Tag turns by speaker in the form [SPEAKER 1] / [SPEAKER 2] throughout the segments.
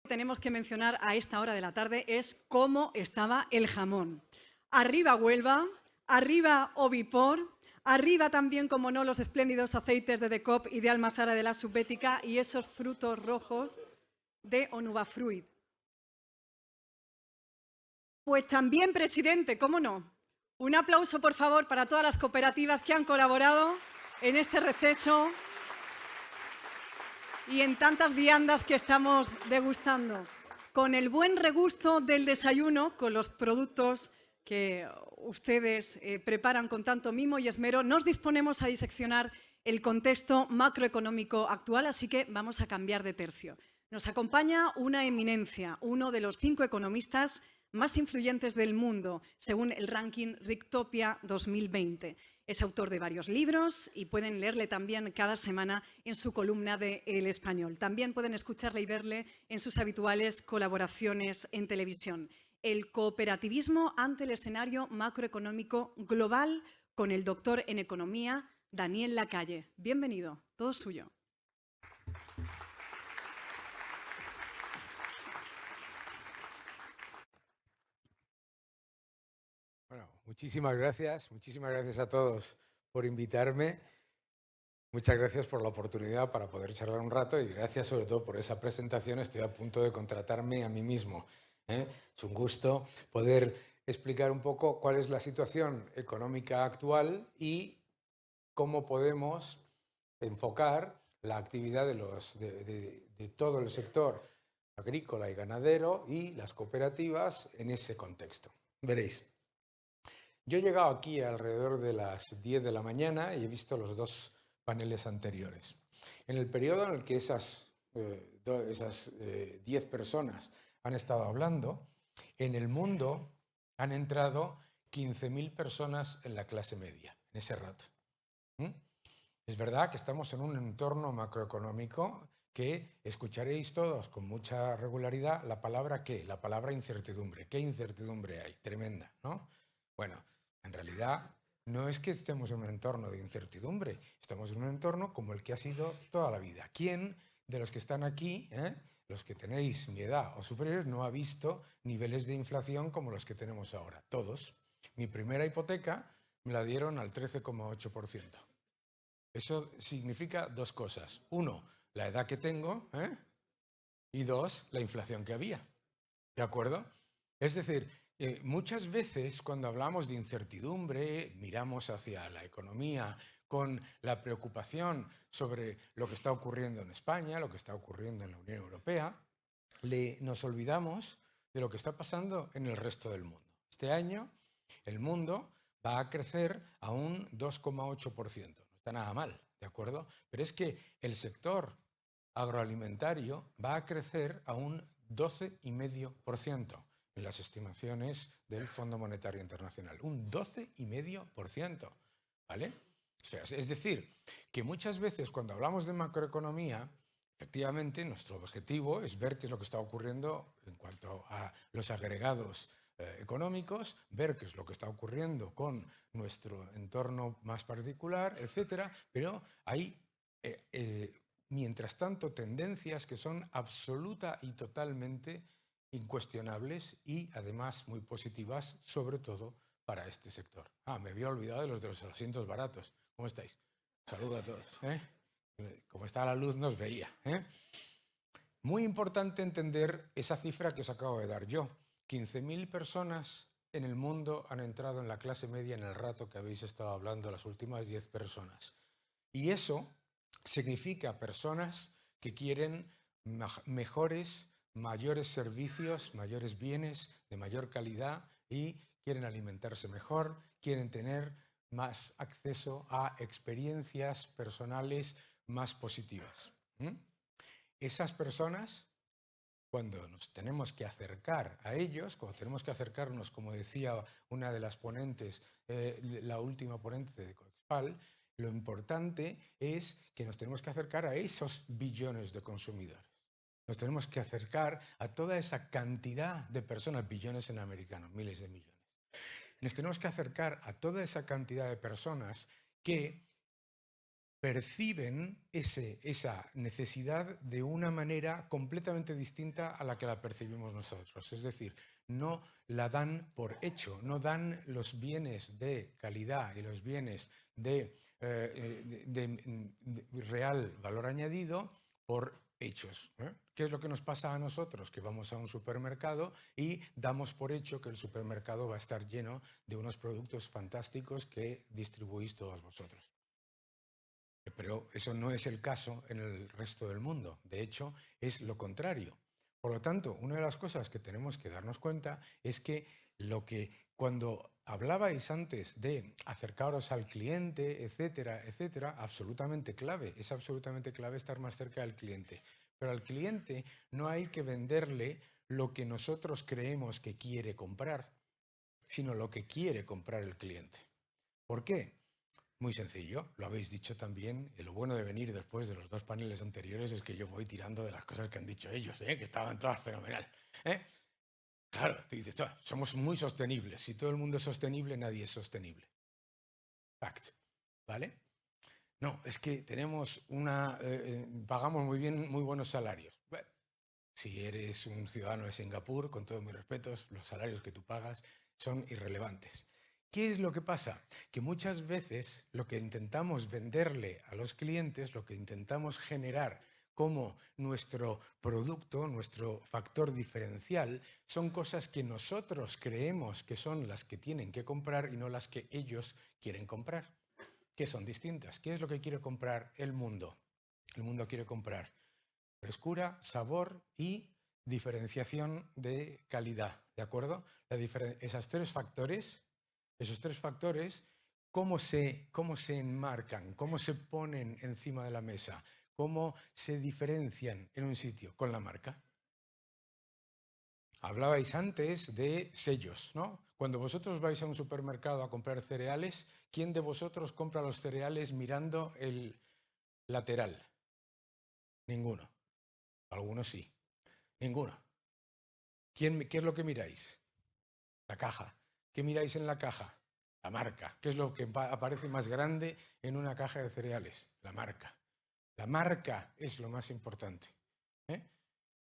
[SPEAKER 1] Tenemos que mencionar a esta hora de la tarde es cómo estaba el jamón. Arriba Huelva, arriba Ovipor, arriba también, como no, los espléndidos aceites de Decop y de Almazara de la Subbética y esos frutos rojos de Onubafruit. Pues también, presidente, ¿cómo no? Un aplauso, por favor, para todas las cooperativas que han colaborado en este receso y en tantas viandas que estamos degustando. Con el buen regusto del desayuno, con los productos que ustedes preparan con tanto mimo y esmero, nos disponemos a diseccionar el contexto macroeconómico actual, así que vamos a cambiar de tercio. Nos acompaña una eminencia, uno de los 5 economistas más influyentes del mundo, según el ranking Rictopia 2020. Es autor de varios libros y pueden leerle también cada semana en su columna de El Español. También pueden escucharle y verle en sus habituales colaboraciones en televisión. El cooperativismo ante el escenario macroeconómico global con el doctor en Economía, Daniel Lacalle. Bienvenido, todo suyo.
[SPEAKER 2] Bueno, muchísimas gracias a todos por invitarme. Muchas gracias por la oportunidad para poder charlar un rato y gracias sobre todo por esa presentación. Estoy a punto de contratarme a mí mismo. Es un gusto poder explicar un poco cuál es la situación económica actual y cómo podemos enfocar la actividad de todo el sector agrícola y ganadero y las cooperativas en ese contexto. Veréis. Yo he llegado aquí alrededor de las 10 de la mañana y he visto los 2 paneles anteriores. En el periodo en el que esas 10 personas han estado hablando, en el mundo han entrado 15.000 personas en la clase media, en ese rato. Es verdad que estamos en un entorno macroeconómico que escucharéis todos con mucha regularidad la palabra ¿qué? La palabra incertidumbre. ¿Qué incertidumbre hay? Tremenda, ¿no? Bueno, en realidad no es que estemos en un entorno de incertidumbre, estamos en un entorno como el que ha sido toda la vida. ¿Quién de los que están aquí, los que tenéis mi edad o superiores, no ha visto niveles de inflación como los que tenemos ahora? Todos. Mi primera hipoteca me la dieron al 13,8%. Eso significa 2 cosas. 1, la edad que tengo, y 2, la inflación que había. ¿De acuerdo? Es decir, muchas veces cuando hablamos de incertidumbre, miramos hacia la economía con la preocupación sobre lo que está ocurriendo en España, lo que está ocurriendo en la Unión Europea, nos olvidamos de lo que está pasando en el resto del mundo. Este año el mundo va a crecer a un 2,8%. No está nada mal, ¿de acuerdo? Pero es que el sector agroalimentario va a crecer a un 12,5% en las estimaciones del Fondo Monetario Internacional. Un 12,5%, ¿vale? O sea, es decir, que muchas veces cuando hablamos de macroeconomía, efectivamente nuestro objetivo es ver qué es lo que está ocurriendo en cuanto a los agregados económicos, ver qué es lo que está ocurriendo con nuestro entorno más particular, etcétera, pero hay mientras tanto, tendencias que son absoluta y totalmente incuestionables y además muy positivas, sobre todo para este sector. Me había olvidado de los asientos baratos. ¿Cómo estáis? Saludo a todos. Como está la luz, nos veía. Muy importante entender esa cifra que os acabo de dar yo. 15.000 personas en el mundo han entrado en la clase media en el rato que habéis estado hablando, las últimas 10 personas. Y eso significa personas que quieren mejores, mayores servicios, mayores bienes de mayor calidad y quieren alimentarse mejor, quieren tener más acceso a experiencias personales más positivas. Esas personas, cuando nos tenemos que acercar a ellos, cuando tenemos que acercarnos, como decía una de las ponentes, la última ponente de Coexpal, lo importante es que nos tenemos que acercar a esos billones de consumidores. Nos tenemos que acercar a toda esa cantidad de personas, billones en americano, miles de millones. Nos tenemos que acercar a toda esa cantidad de personas que perciben esa necesidad de una manera completamente distinta a la que la percibimos nosotros. Es decir, no la dan por hecho, no dan los bienes de calidad y los bienes de real valor añadido por hechos. ¿Qué es lo que nos pasa a nosotros? Que vamos a un supermercado y damos por hecho que el supermercado va a estar lleno de unos productos fantásticos que distribuís todos vosotros. Pero eso no es el caso en el resto del mundo. De hecho, es lo contrario. Por lo tanto, una de las cosas que tenemos que darnos cuenta es que cuando hablabais antes de acercaros al cliente, etcétera, etcétera, absolutamente clave. Es absolutamente clave estar más cerca del cliente. Pero al cliente no hay que venderle lo que nosotros creemos que quiere comprar, sino lo que quiere comprar el cliente. ¿Por qué? Muy sencillo, lo habéis dicho también. Lo bueno de venir después de los dos paneles anteriores es que yo voy tirando de las cosas que han dicho ellos, que estaban todas fenomenal. Claro, te dices, somos muy sostenibles. Si todo el mundo es sostenible, nadie es sostenible. Fact. ¿Vale? No, es que tenemos pagamos muy bien, muy buenos salarios. Bueno, si eres un ciudadano de Singapur, con todos mis respetos, los salarios que tú pagas son irrelevantes. ¿Qué es lo que pasa? Que muchas veces lo que intentamos venderle a los clientes, lo que intentamos generar como nuestro producto, nuestro factor diferencial, son cosas que nosotros creemos que son las que tienen que comprar y no las que ellos quieren comprar, que son distintas. ¿Qué es lo que quiere comprar el mundo? El mundo quiere comprar frescura, sabor y diferenciación de calidad, ¿de acuerdo? Esos tres factores, ¿cómo se enmarcan? ¿Cómo se ponen encima de la mesa? ¿Cómo se diferencian en un sitio? Con la marca. Hablabais antes de sellos, ¿no? Cuando vosotros vais a un supermercado a comprar cereales, ¿quién de vosotros compra los cereales mirando el lateral? Ninguno. Algunos sí. Ninguno. ¿Qué es lo que miráis? La caja. ¿Qué miráis en la caja? La marca. ¿Qué es lo que aparece más grande en una caja de cereales? La marca. La marca es lo más importante.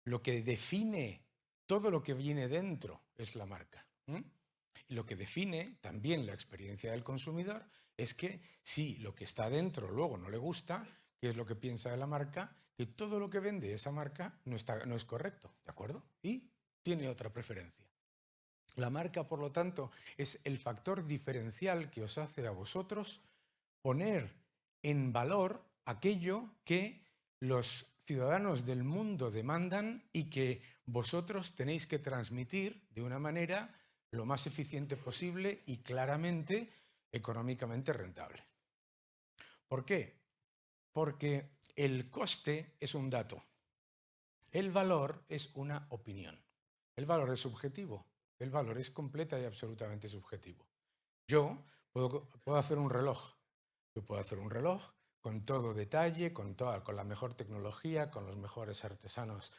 [SPEAKER 2] Lo que define todo lo que viene dentro es la marca. Y lo que define también la experiencia del consumidor es que si lo que está dentro luego no le gusta, ¿qué es lo que piensa de la marca? Que todo lo que vende esa marca no es correcto, ¿de acuerdo? Y tiene otra preferencia. La marca, por lo tanto, es el factor diferencial que os hace a vosotros poner en valor aquello que los ciudadanos del mundo demandan y que vosotros tenéis que transmitir de una manera lo más eficiente posible y claramente económicamente rentable. ¿Por qué? Porque el coste es un dato. El valor es una opinión. El valor es subjetivo. El valor es completa y absolutamente subjetivo. Yo puedo hacer un reloj. Yo puedo hacer un reloj con todo detalle, con la mejor tecnología, con los mejores artesanos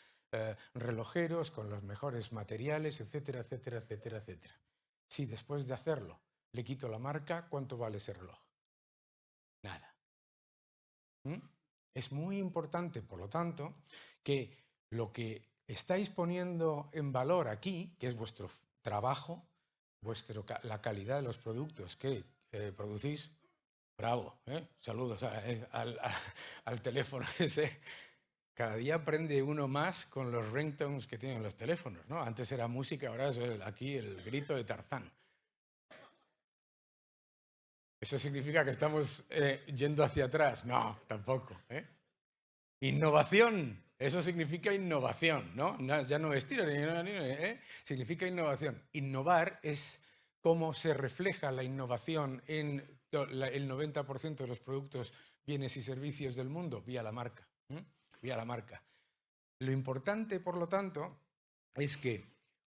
[SPEAKER 2] relojeros, con los mejores materiales, etcétera, etcétera, etcétera, etcétera. Si después de hacerlo le quito la marca, ¿cuánto vale ese reloj? Nada. Es muy importante, por lo tanto, que lo que estáis poniendo en valor aquí, que es vuestro trabajo, la calidad de los productos que producís, bravo, saludos al teléfono ese. Cada día aprende uno más con los ringtones que tienen los teléfonos, ¿no? Antes era música, ahora es aquí el grito de Tarzán. ¿Eso significa que estamos yendo hacia atrás? No, tampoco. Innovación, eso significa innovación, ¿no? Ya no es tiro, significa innovación. Innovar es cómo se refleja la innovación en el 90% de los productos, bienes y servicios del mundo, vía la marca. Vía la marca. Lo importante, por lo tanto, es que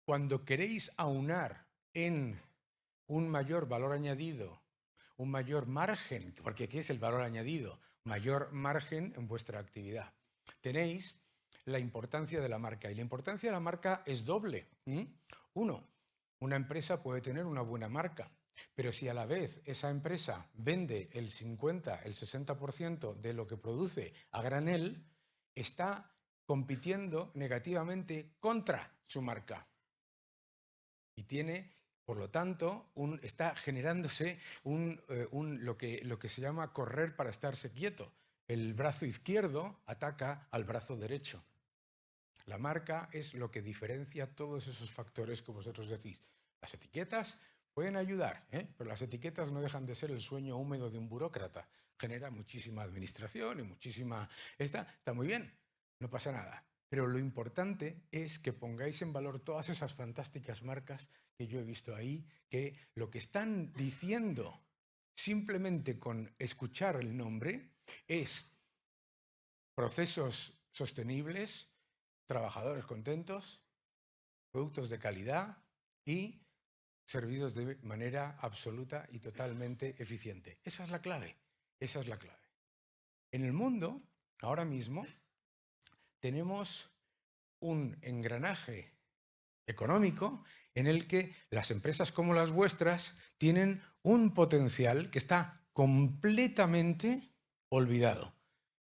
[SPEAKER 2] cuando queréis aunar en un mayor valor añadido, un mayor margen, porque ¿qué es el valor añadido? Mayor margen en vuestra actividad. Tenéis la importancia de la marca, y la importancia de la marca es doble. Uno, una empresa puede tener una buena marca Pero si a la vez esa empresa vende el 50, el 60% de lo que produce a granel, está compitiendo negativamente contra su marca. Y tiene, por lo tanto, está generándose lo que se llama correr para estarse quieto. El brazo izquierdo ataca al brazo derecho. La marca es lo que diferencia todos esos factores que vosotros decís. Las etiquetas pueden ayudar, pero las etiquetas no dejan de ser el sueño húmedo de un burócrata. Genera muchísima administración y muchísima... Está muy bien, no pasa nada. Pero lo importante es que pongáis en valor todas esas fantásticas marcas que yo he visto ahí, que lo que están diciendo simplemente con escuchar el nombre es procesos sostenibles, trabajadores contentos, productos de calidad y servidos de manera absoluta y totalmente eficiente. Esa es la clave, esa es la clave. En el mundo, ahora mismo, tenemos un engranaje económico en el que las empresas como las vuestras tienen un potencial que está completamente olvidado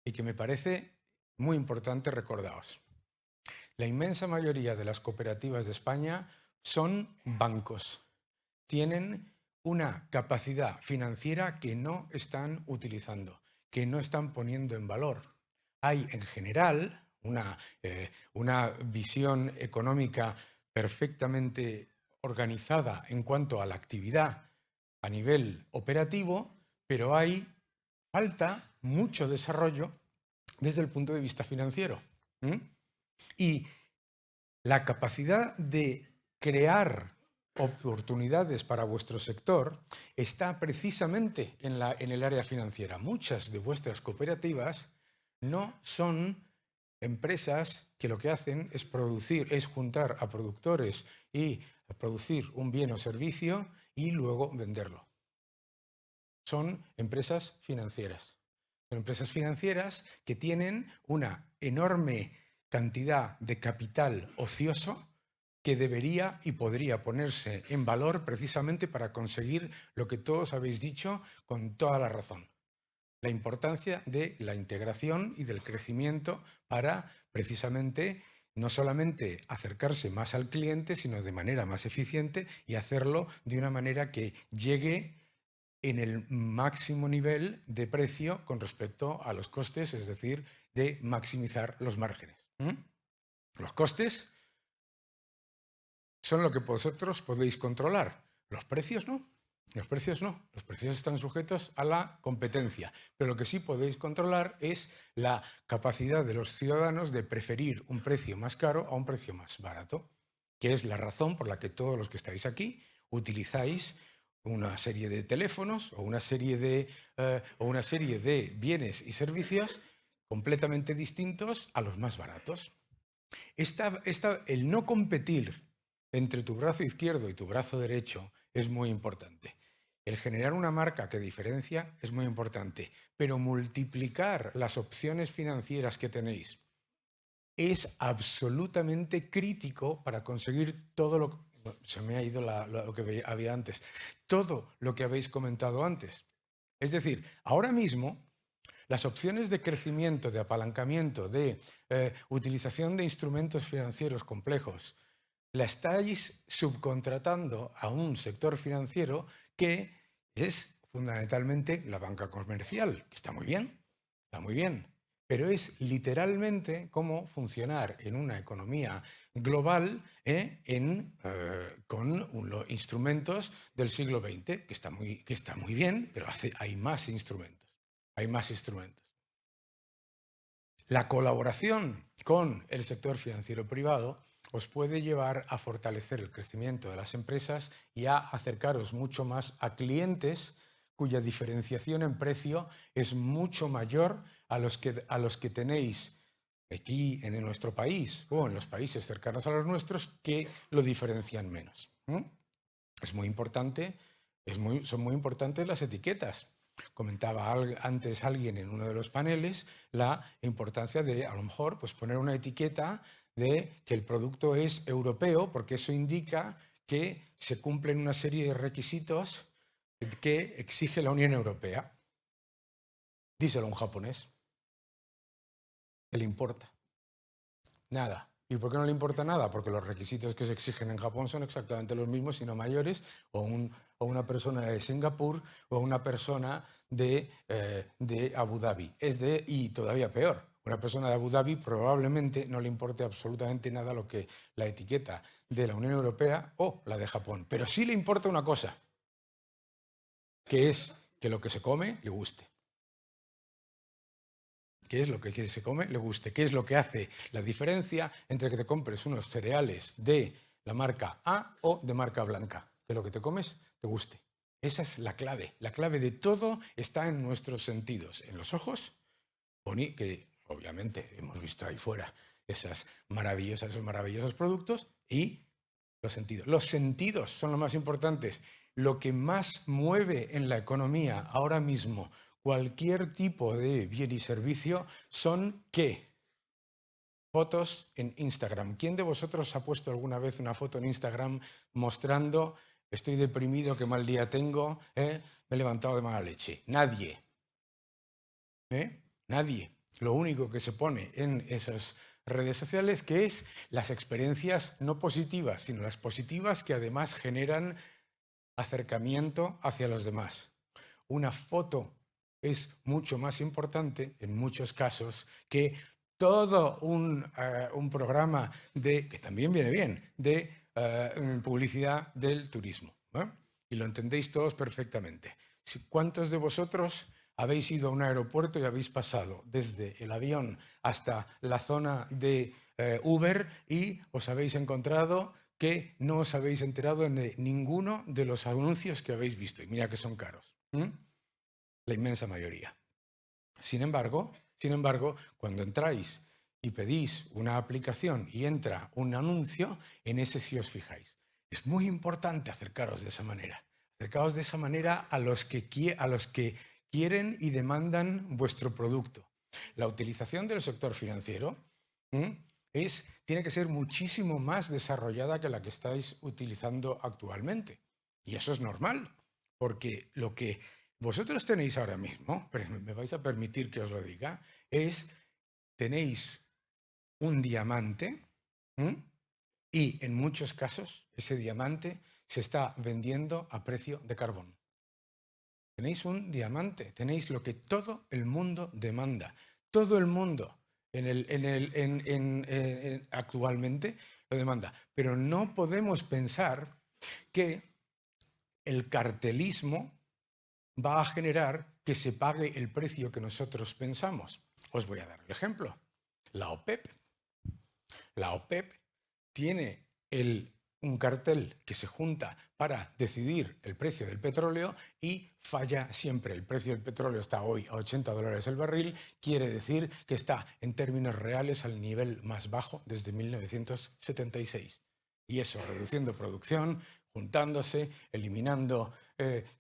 [SPEAKER 2] y que me parece muy importante recordaros. La inmensa mayoría de las cooperativas de España son bancos. Tienen una capacidad financiera que no están utilizando, que no están poniendo en valor. Hay en general una visión económica perfectamente organizada en cuanto a la actividad a nivel operativo, pero falta mucho desarrollo desde el punto de vista financiero. Y la capacidad de crear oportunidades para vuestro sector está precisamente en el área financiera. Muchas de vuestras cooperativas no son empresas que lo que hacen es juntar a productores y producir un bien o servicio y luego venderlo. Son empresas financieras. Son empresas financieras que tienen una enorme cantidad de capital ocioso que debería y podría ponerse en valor precisamente para conseguir lo que todos habéis dicho con toda la razón. La importancia de la integración y del crecimiento para precisamente no solamente acercarse más al cliente, sino de manera más eficiente y hacerlo de una manera que llegue en el máximo nivel de precio con respecto a los costes, es decir, de maximizar los márgenes. Los costes son lo que vosotros podéis controlar. Los precios no. Los precios no. Los precios están sujetos a la competencia. Pero lo que sí podéis controlar es la capacidad de los ciudadanos de preferir un precio más caro a un precio más barato, que es la razón por la que todos los que estáis aquí utilizáis una serie de teléfonos o una serie de bienes y servicios completamente distintos a los más baratos. El no competir entre tu brazo izquierdo y tu brazo derecho es muy importante. El generar una marca que diferencia es muy importante, pero multiplicar las opciones financieras que tenéis es absolutamente crítico para conseguir todo lo que... Se me ha ido lo que había antes. Todo lo que habéis comentado antes. Es decir, ahora mismo las opciones de crecimiento, de apalancamiento, de utilización de instrumentos financieros complejos, la estáis subcontratando a un sector financiero que es fundamentalmente la banca comercial, que está muy bien, pero es literalmente cómo funcionar en una economía global con los instrumentos del siglo XX, que está muy bien, pero hay más instrumentos. Hay más instrumentos. La colaboración con el sector financiero privado os puede llevar a fortalecer el crecimiento de las empresas y a acercaros mucho más a clientes cuya diferenciación en precio es mucho mayor a los que tenéis aquí en nuestro país o en los países cercanos a los nuestros que lo diferencian menos. Es muy importante, son muy importantes las etiquetas. Comentaba antes alguien en uno de los paneles la importancia de, a lo mejor, pues poner una etiqueta de que el producto es europeo, porque eso indica que se cumplen una serie de requisitos que exige la Unión Europea. Díselo a un japonés. ¿Qué le importa? Nada. ¿Y por qué no le importa nada? Porque los requisitos que se exigen en Japón son exactamente los mismos, sino mayores, o una persona de Singapur o una persona de Abu Dhabi. Y todavía peor, una persona de Abu Dhabi probablemente no le importe absolutamente nada lo que la etiqueta de la Unión Europea o la de Japón. Pero sí le importa una cosa, que es que lo que se come le guste. ¿Qué es lo que se come? Le guste. ¿Qué es lo que hace la diferencia entre que te compres unos cereales de la marca A o de marca blanca? Que lo que te comes te guste. Esa es la clave. La clave de todo está en nuestros sentidos. En los ojos, que obviamente hemos visto ahí fuera esos maravillosos productos, y los sentidos. Los sentidos son los más importantes. Lo que más mueve en la economía ahora mismo cualquier tipo de bien y servicio son ¿qué? Fotos en Instagram. ¿Quién de vosotros ha puesto alguna vez una foto en Instagram mostrando estoy deprimido, qué mal día tengo, me he levantado de mala leche? Nadie. Nadie. Lo único que se pone en esas redes sociales que es las experiencias no positivas, sino las positivas que además generan acercamiento hacia los demás. Una foto es mucho más importante, en muchos casos, que todo un programa que también viene bien, de publicidad del turismo. Y lo entendéis todos perfectamente. ¿Cuántos de vosotros habéis ido a un aeropuerto y habéis pasado desde el avión hasta la zona de Uber y os habéis encontrado que no os habéis enterado de ninguno de los anuncios que habéis visto? Y mira que son caros. La inmensa mayoría. Sin embargo, cuando entráis y pedís una aplicación y entra un anuncio, en ese sí os fijáis. Es muy importante acercaros de esa manera. Acercaos de esa manera a los que quieren y demandan vuestro producto. La utilización del sector financiero tiene que ser muchísimo más desarrollada que la que estáis utilizando actualmente. Y eso es normal, porque lo que vosotros tenéis ahora mismo, pero me vais a permitir que os lo diga, tenéis un diamante y en muchos casos ese diamante se está vendiendo a precio de carbón. Tenéis un diamante, tenéis lo que todo el mundo demanda. Todo el mundo actualmente lo demanda. Pero no podemos pensar que el cartelismo va a generar que se pague el precio que nosotros pensamos. Os voy a dar el ejemplo. La OPEP. La OPEP tiene un cartel que se junta para decidir el precio del petróleo y falla siempre. El precio del petróleo está hoy a $80 el barril, quiere decir que está en términos reales al nivel más bajo desde 1976. Y eso reduciendo producción, juntándose, eliminando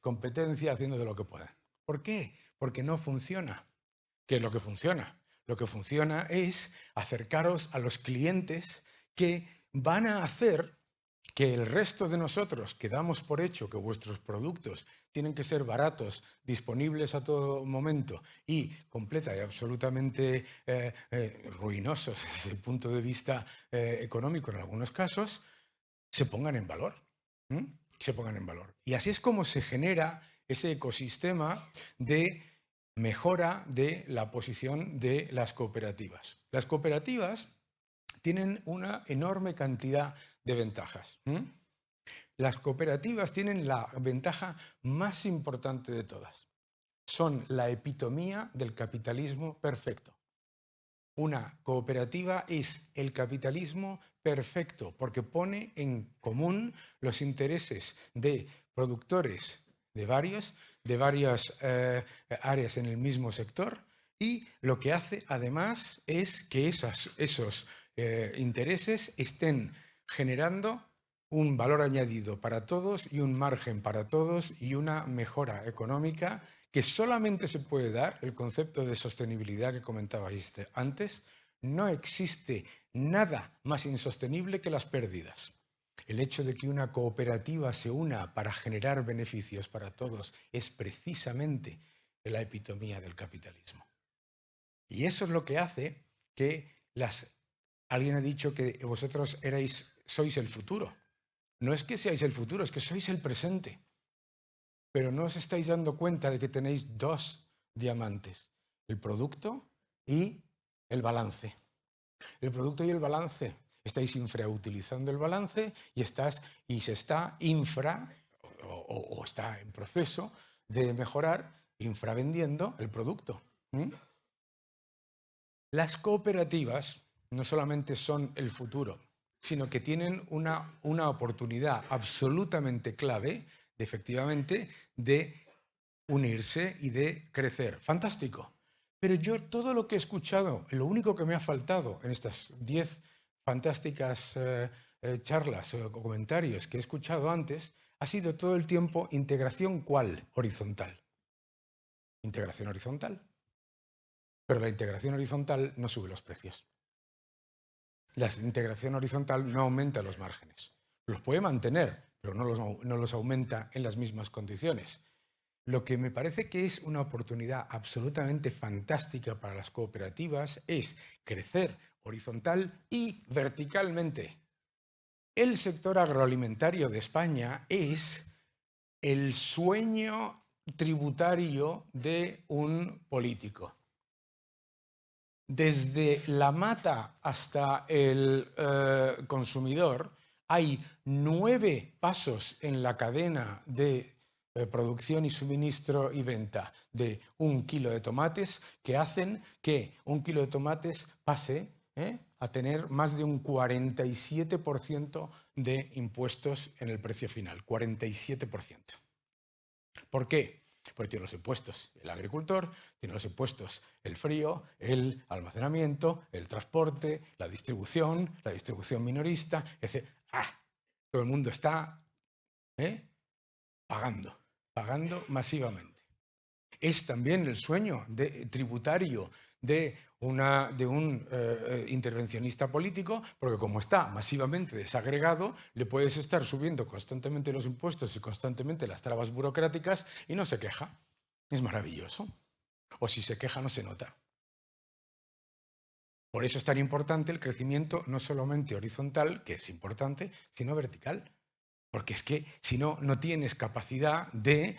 [SPEAKER 2] competencia, haciendo de lo que puedan. ¿Por qué? Porque no funciona. ¿Qué es lo que funciona? Lo que funciona es acercaros a los clientes que van a hacer que el resto de nosotros que damos por hecho que vuestros productos tienen que ser baratos, disponibles a todo momento y completa y absolutamente ruinosos desde el punto de vista económico en algunos casos, se pongan en valor. Se pongan en valor. Y así es como se genera ese ecosistema de mejora de la posición de las cooperativas. Las cooperativas tienen una enorme cantidad de ventajas. Las cooperativas tienen la ventaja más importante de todas. Son la epitomía del capitalismo perfecto. Una cooperativa es el capitalismo perfecto porque pone en común los intereses de productores de varias áreas en el mismo sector, y lo que hace además es que esos intereses estén generando un valor añadido para todos y un margen para todos y una mejora económica que solamente se puede dar. El concepto de sostenibilidad que comentabais antes, no existe nada más insostenible que las pérdidas. El hecho de que una cooperativa se una para generar beneficios para todos es precisamente la epitomía del capitalismo. Y eso es lo que hace que alguien ha dicho que vosotros sois el futuro. No es que seáis el futuro, es que sois el presente. Pero no os estáis dando cuenta de que tenéis dos diamantes, el producto y el balance. El producto y el balance. Estáis infrautilizando el balance y se está o está en proceso de mejorar, infravendiendo el producto. Las cooperativas no solamente son el futuro, sino que tienen una oportunidad absolutamente clave, efectivamente, de unirse y de crecer. Fantástico. Pero yo todo lo que he escuchado, lo único que me ha faltado en estas 10 fantásticas charlas o comentarios que he escuchado antes, ha sido todo el tiempo integración ¿cuál? Horizontal. Integración horizontal. Pero la integración horizontal no sube los precios. La integración horizontal no aumenta los márgenes. Los puede mantener, pero no los aumenta en las mismas condiciones. Lo que me parece que es una oportunidad absolutamente fantástica para las cooperativas es crecer horizontal y verticalmente. El sector agroalimentario de España es el sueño tributario de un político. Desde la mata hasta el consumidor hay 9 pasos en la cadena de producción y suministro y venta de 1 kilo de tomates que hacen que 1 kilo de tomates pase a tener más de un 47% de impuestos en el precio final. 47%. ¿Por qué? Porque tiene los impuestos el agricultor, tiene los impuestos el frío, el almacenamiento, el transporte, la distribución minorista, etc. Todo el mundo está pagando masivamente. Es también el sueño tributario de un intervencionista político, porque como está masivamente desagregado, le puedes estar subiendo constantemente los impuestos y constantemente las trabas burocráticas y no se queja. Es maravilloso. O si se queja no se nota. Por eso es tan importante el crecimiento no solamente horizontal, que es importante, sino vertical. Porque es que si no, no tienes capacidad de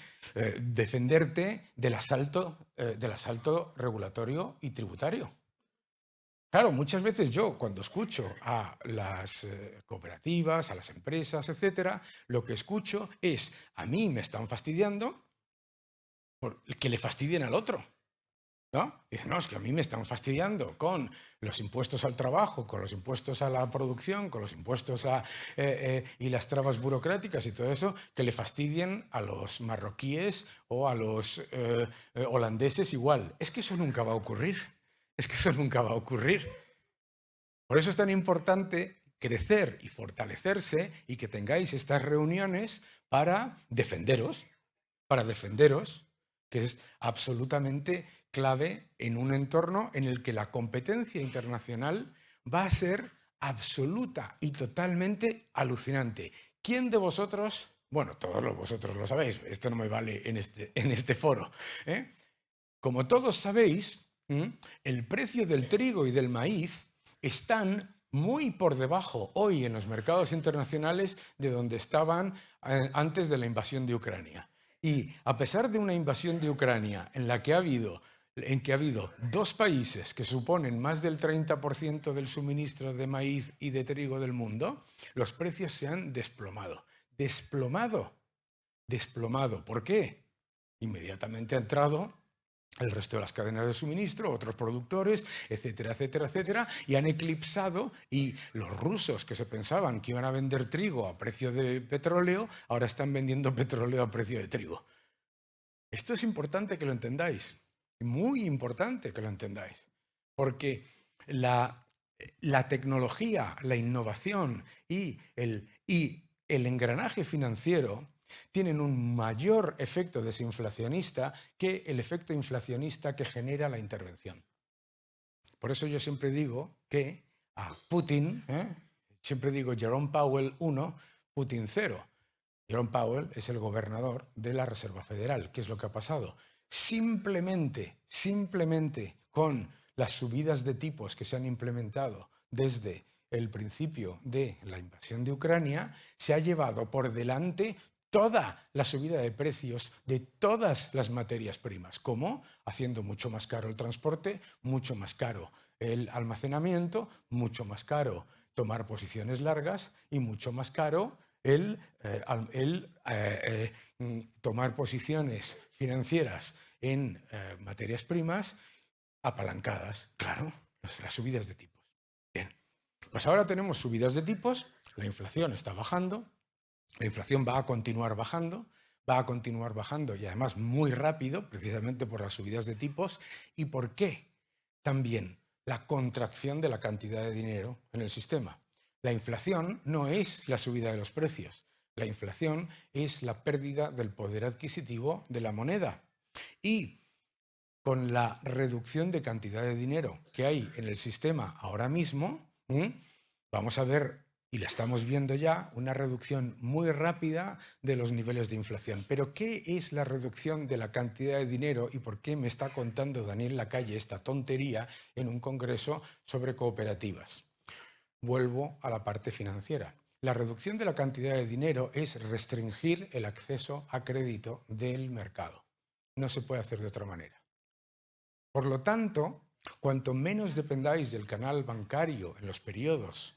[SPEAKER 2] defenderte del asalto regulatorio y tributario. Claro, muchas veces yo, cuando escucho a las cooperativas, a las empresas, etcétera, lo que escucho es, a mí me están fastidiando por que le fastidien al otro. ¿No? Dicen, no, es que a mí me están fastidiando con los impuestos al trabajo, con los impuestos a la producción, con los impuestos y las trabas burocráticas y todo eso, que le fastidien a los marroquíes o a los holandeses igual. Es que eso nunca va a ocurrir. Es que eso nunca va a ocurrir. Por eso es tan importante crecer y fortalecerse y que tengáis estas reuniones para defenderos, que es absolutamente clave en un entorno en el que la competencia internacional va a ser absoluta y totalmente alucinante. ¿Quién de vosotros, bueno, todos vosotros lo sabéis, esto no me vale en este foro, como todos sabéis, el precio del trigo y del maíz están muy por debajo hoy en los mercados internacionales de donde estaban antes de la invasión de Ucrania. Y a pesar de una invasión de Ucrania en que ha habido 2 países que suponen más del 30% del suministro de maíz y de trigo del mundo, los precios se han desplomado. Desplomado. ¿Por qué? Inmediatamente ha entrado el resto de las cadenas de suministro, otros productores, etcétera, etcétera, etcétera, y han eclipsado, y los rusos que se pensaban que iban a vender trigo a precio de petróleo, ahora están vendiendo petróleo a precio de trigo. Esto es importante que lo entendáis, muy importante que lo entendáis, porque la tecnología, la innovación y el engranaje financiero tienen un mayor efecto desinflacionista que el efecto inflacionista que genera la intervención. Por eso yo siempre digo que a Putin, Siempre digo Jerome Powell 1, Putin 0. Jerome Powell es el gobernador de la Reserva Federal. ¿Qué es lo que ha pasado? Simplemente con las subidas de tipos que se han implementado desde el principio de la invasión de Ucrania, se ha llevado por delante toda la subida de precios de todas las materias primas. ¿Cómo? Haciendo mucho más caro el transporte, mucho más caro el almacenamiento, mucho más caro tomar posiciones largas y mucho más caro tomar posiciones financieras en materias primas apalancadas. Claro, las subidas de tipos. Bien, pues ahora tenemos subidas de tipos, la inflación está bajando, la inflación va a continuar bajando y además muy rápido, precisamente por las subidas de tipos. ¿Y por qué? También la contracción de la cantidad de dinero en el sistema. La inflación no es la subida de los precios, la inflación es la pérdida del poder adquisitivo de la moneda. Y con la reducción de cantidad de dinero que hay en el sistema ahora mismo, vamos a ver, y la estamos viendo ya, una reducción muy rápida de los niveles de inflación. Pero ¿qué es la reducción de la cantidad de dinero y por qué me está contando Daniel Lacalle esta tontería en un congreso sobre cooperativas? Vuelvo a la parte financiera. La reducción de la cantidad de dinero es restringir el acceso a crédito del mercado. No se puede hacer de otra manera. Por lo tanto, cuanto menos dependáis del canal bancario en los periodos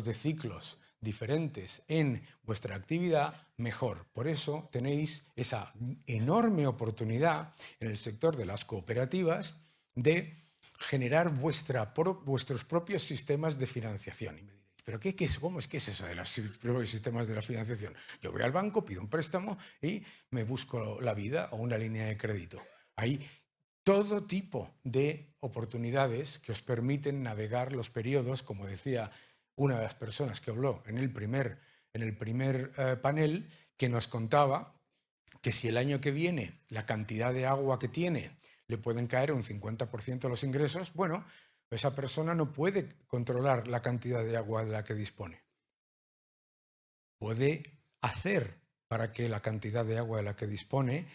[SPEAKER 2] de ciclos diferentes en vuestra actividad, mejor. Por eso tenéis esa enorme oportunidad en el sector de las cooperativas de generar vuestros propios sistemas de financiación. Y me diréis, ¿pero cómo es que es eso de los propios sistemas de la financiación? Yo voy al banco, pido un préstamo y me busco la vida o una línea de crédito. Hay todo tipo de oportunidades que os permiten navegar los periodos, como decía una de las personas que habló en el primer panel, que nos contaba que si el año que viene la cantidad de agua que tiene le pueden caer un 50% los ingresos, bueno, esa persona no puede controlar la cantidad de agua de la que dispone. Puede hacer para que la cantidad de agua de la que dispone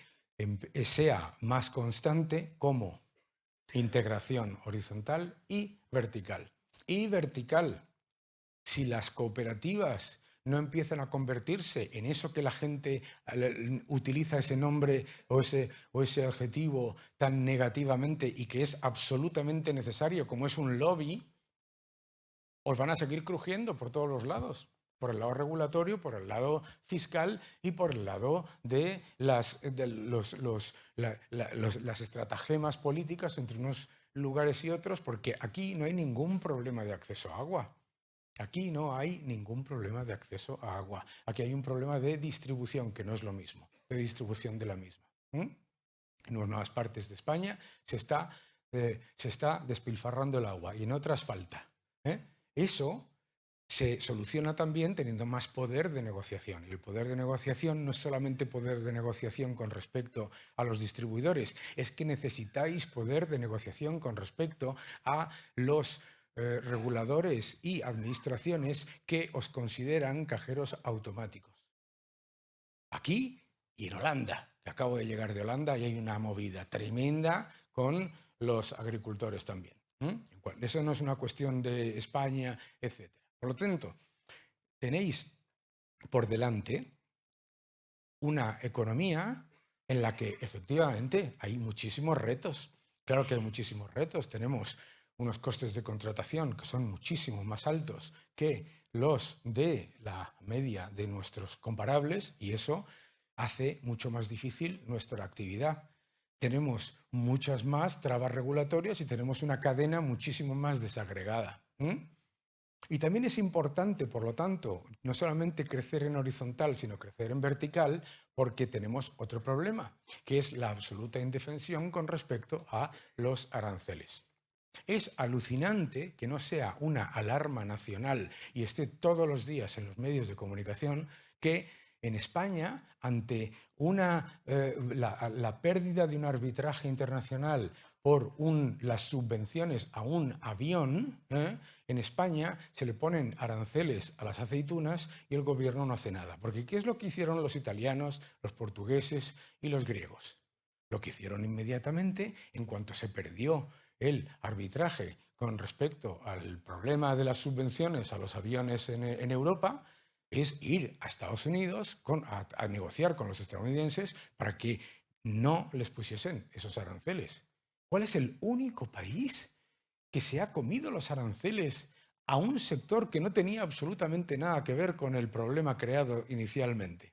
[SPEAKER 2] sea más constante, como integración horizontal y vertical. Y vertical, si las cooperativas no empiezan a convertirse en eso que la gente utiliza ese nombre o ese adjetivo tan negativamente y que es absolutamente necesario, como es un lobby, os van a seguir crujiendo por todos los lados. Por el lado regulatorio, por el lado fiscal y por el lado de las estratagemas políticas entre unos lugares y otros, porque aquí no hay ningún problema de acceso a agua. Aquí no hay ningún problema de acceso a agua. Aquí hay un problema de distribución, que no es lo mismo, de distribución de la misma. En unas partes de España se está despilfarrando el agua y en otras falta. Eso se soluciona también teniendo más poder de negociación. Y el poder de negociación no es solamente poder de negociación con respecto a los distribuidores, es que necesitáis poder de negociación con respecto a los reguladores y administraciones que os consideran cajeros automáticos. Aquí y en Holanda, que acabo de llegar de Holanda y hay una movida tremenda con los agricultores también. Eso no es una cuestión de España, etc. Por lo tanto, tenéis por delante una economía en la que efectivamente hay muchísimos retos. Claro que hay muchísimos retos. Tenemos unos costes de contratación que son muchísimo más altos que los de la media de nuestros comparables y eso hace mucho más difícil nuestra actividad. Tenemos muchas más trabas regulatorias y tenemos una cadena muchísimo más desagregada. Y también es importante, por lo tanto, no solamente crecer en horizontal, sino crecer en vertical, porque tenemos otro problema, que es la absoluta indefensión con respecto a los aranceles. Es alucinante que no sea una alarma nacional y esté todos los días en los medios de comunicación que en España, ante la pérdida de un arbitraje internacional por las subvenciones a un avión, en España se le ponen aranceles a las aceitunas y el gobierno no hace nada. Porque ¿qué es lo que hicieron los italianos, los portugueses y los griegos? Lo que hicieron inmediatamente, en cuanto se perdió el arbitraje con respecto al problema de las subvenciones a los aviones en Europa, es ir a Estados Unidos a negociar con los estadounidenses para que no les pusiesen esos aranceles. ¿Cuál es el único país que se ha comido los aranceles a un sector que no tenía absolutamente nada que ver con el problema creado inicialmente?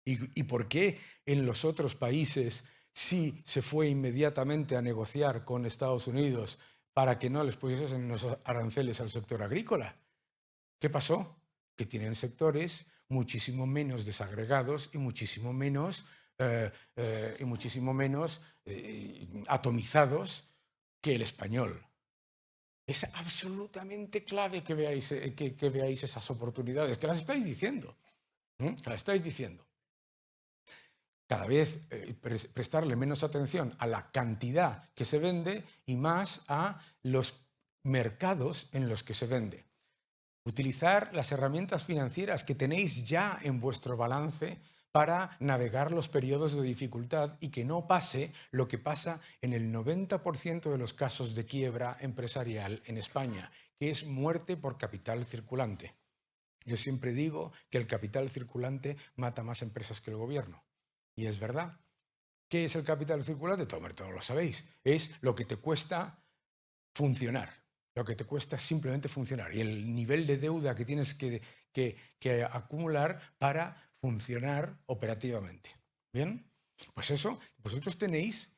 [SPEAKER 2] ¿Y por qué en los otros países sí se fue inmediatamente a negociar con Estados Unidos para que no les pusiesen los aranceles al sector agrícola? ¿Qué pasó? Que tienen sectores muchísimo menos desagregados y muchísimo menos atomizados que el español. Es absolutamente clave que veáis esas oportunidades, que las estáis diciendo. Que las estáis diciendo. Cada vez prestarle menos atención a la cantidad que se vende y más a los mercados en los que se vende. Utilizar las herramientas financieras que tenéis ya en vuestro balance para navegar los periodos de dificultad y que no pase lo que pasa en el 90% de los casos de quiebra empresarial en España, que es muerte por capital circulante. Yo siempre digo que el capital circulante mata más empresas que el gobierno. Y es verdad. ¿Qué es el capital circulante? Todos lo sabéis. Es lo que te cuesta funcionar. Lo que te cuesta simplemente funcionar. Y el nivel de deuda que tienes que acumular para funcionar operativamente. ¿Bien? Pues eso, vosotros tenéis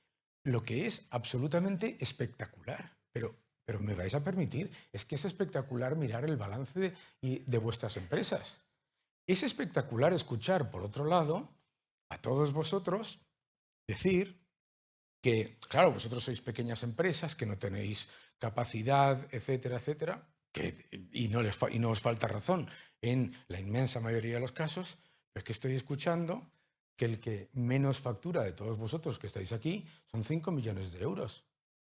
[SPEAKER 2] lo que es absolutamente espectacular. Pero me vais a permitir, es que es espectacular mirar el balance de vuestras empresas. Es espectacular escuchar, por otro lado, a todos vosotros decir que, claro, vosotros sois pequeñas empresas, que no tenéis capacidad, etcétera, etcétera, y no os falta razón en la inmensa mayoría de los casos, pero es que estoy escuchando que el que menos factura de todos vosotros que estáis aquí son 5 millones de euros.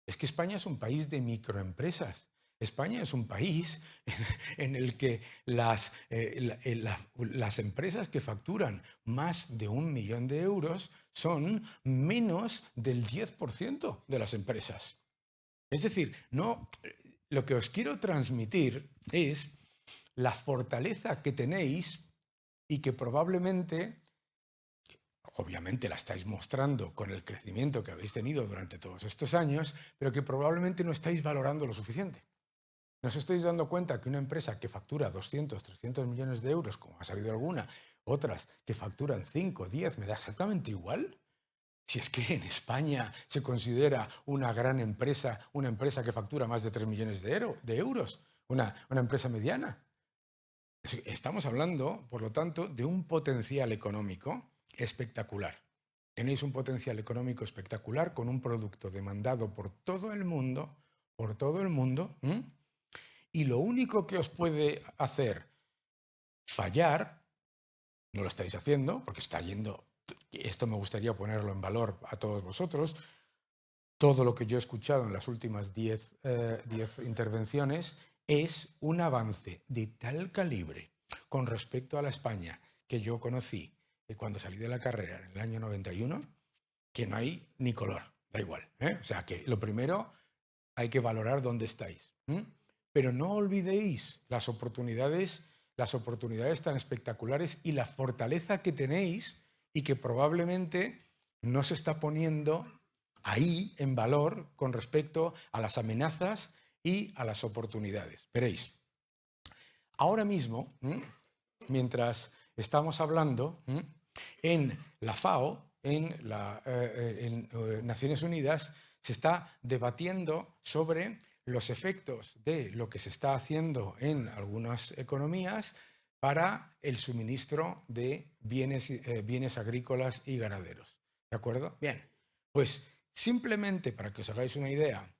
[SPEAKER 2] Es que España es un país de microempresas. España es un país en el que las empresas que facturan más de 1 millón de euros son menos del 10% de las empresas. Es decir, lo que os quiero transmitir es la fortaleza que tenéis y que probablemente, obviamente la estáis mostrando con el crecimiento que habéis tenido durante todos estos años, pero que probablemente no estáis valorando lo suficiente. ¿No os estáis dando cuenta que una empresa que factura 200, 300 millones de euros, como ha salido alguna, otras que facturan 5, 10, me da exactamente igual? Si es que en España se considera una gran empresa, una empresa que factura más de 3 millones de euros, una empresa mediana. Estamos hablando, por lo tanto, de un potencial económico espectacular. Tenéis un potencial económico espectacular con un producto demandado por todo el mundo, y lo único que os puede hacer fallar, no lo estáis haciendo, porque está yendo, esto me gustaría ponerlo en valor a todos vosotros, todo lo que yo he escuchado en las últimas 10 intervenciones es un avance de tal calibre con respecto a la España que yo conocí cuando salí de la carrera en el año 91, que no hay ni color, da igual. O sea que lo primero, hay que valorar dónde estáis. Pero no olvidéis las oportunidades tan espectaculares y la fortaleza que tenéis y que probablemente no se está poniendo ahí en valor con respecto a las amenazas y a las oportunidades. Veréis, ahora mismo, mientras estamos hablando, en la FAO, en Naciones Unidas, se está debatiendo sobre los efectos de lo que se está haciendo en algunas economías para el suministro de bienes agrícolas y ganaderos. ¿De acuerdo? Bien, pues simplemente para que os hagáis una idea,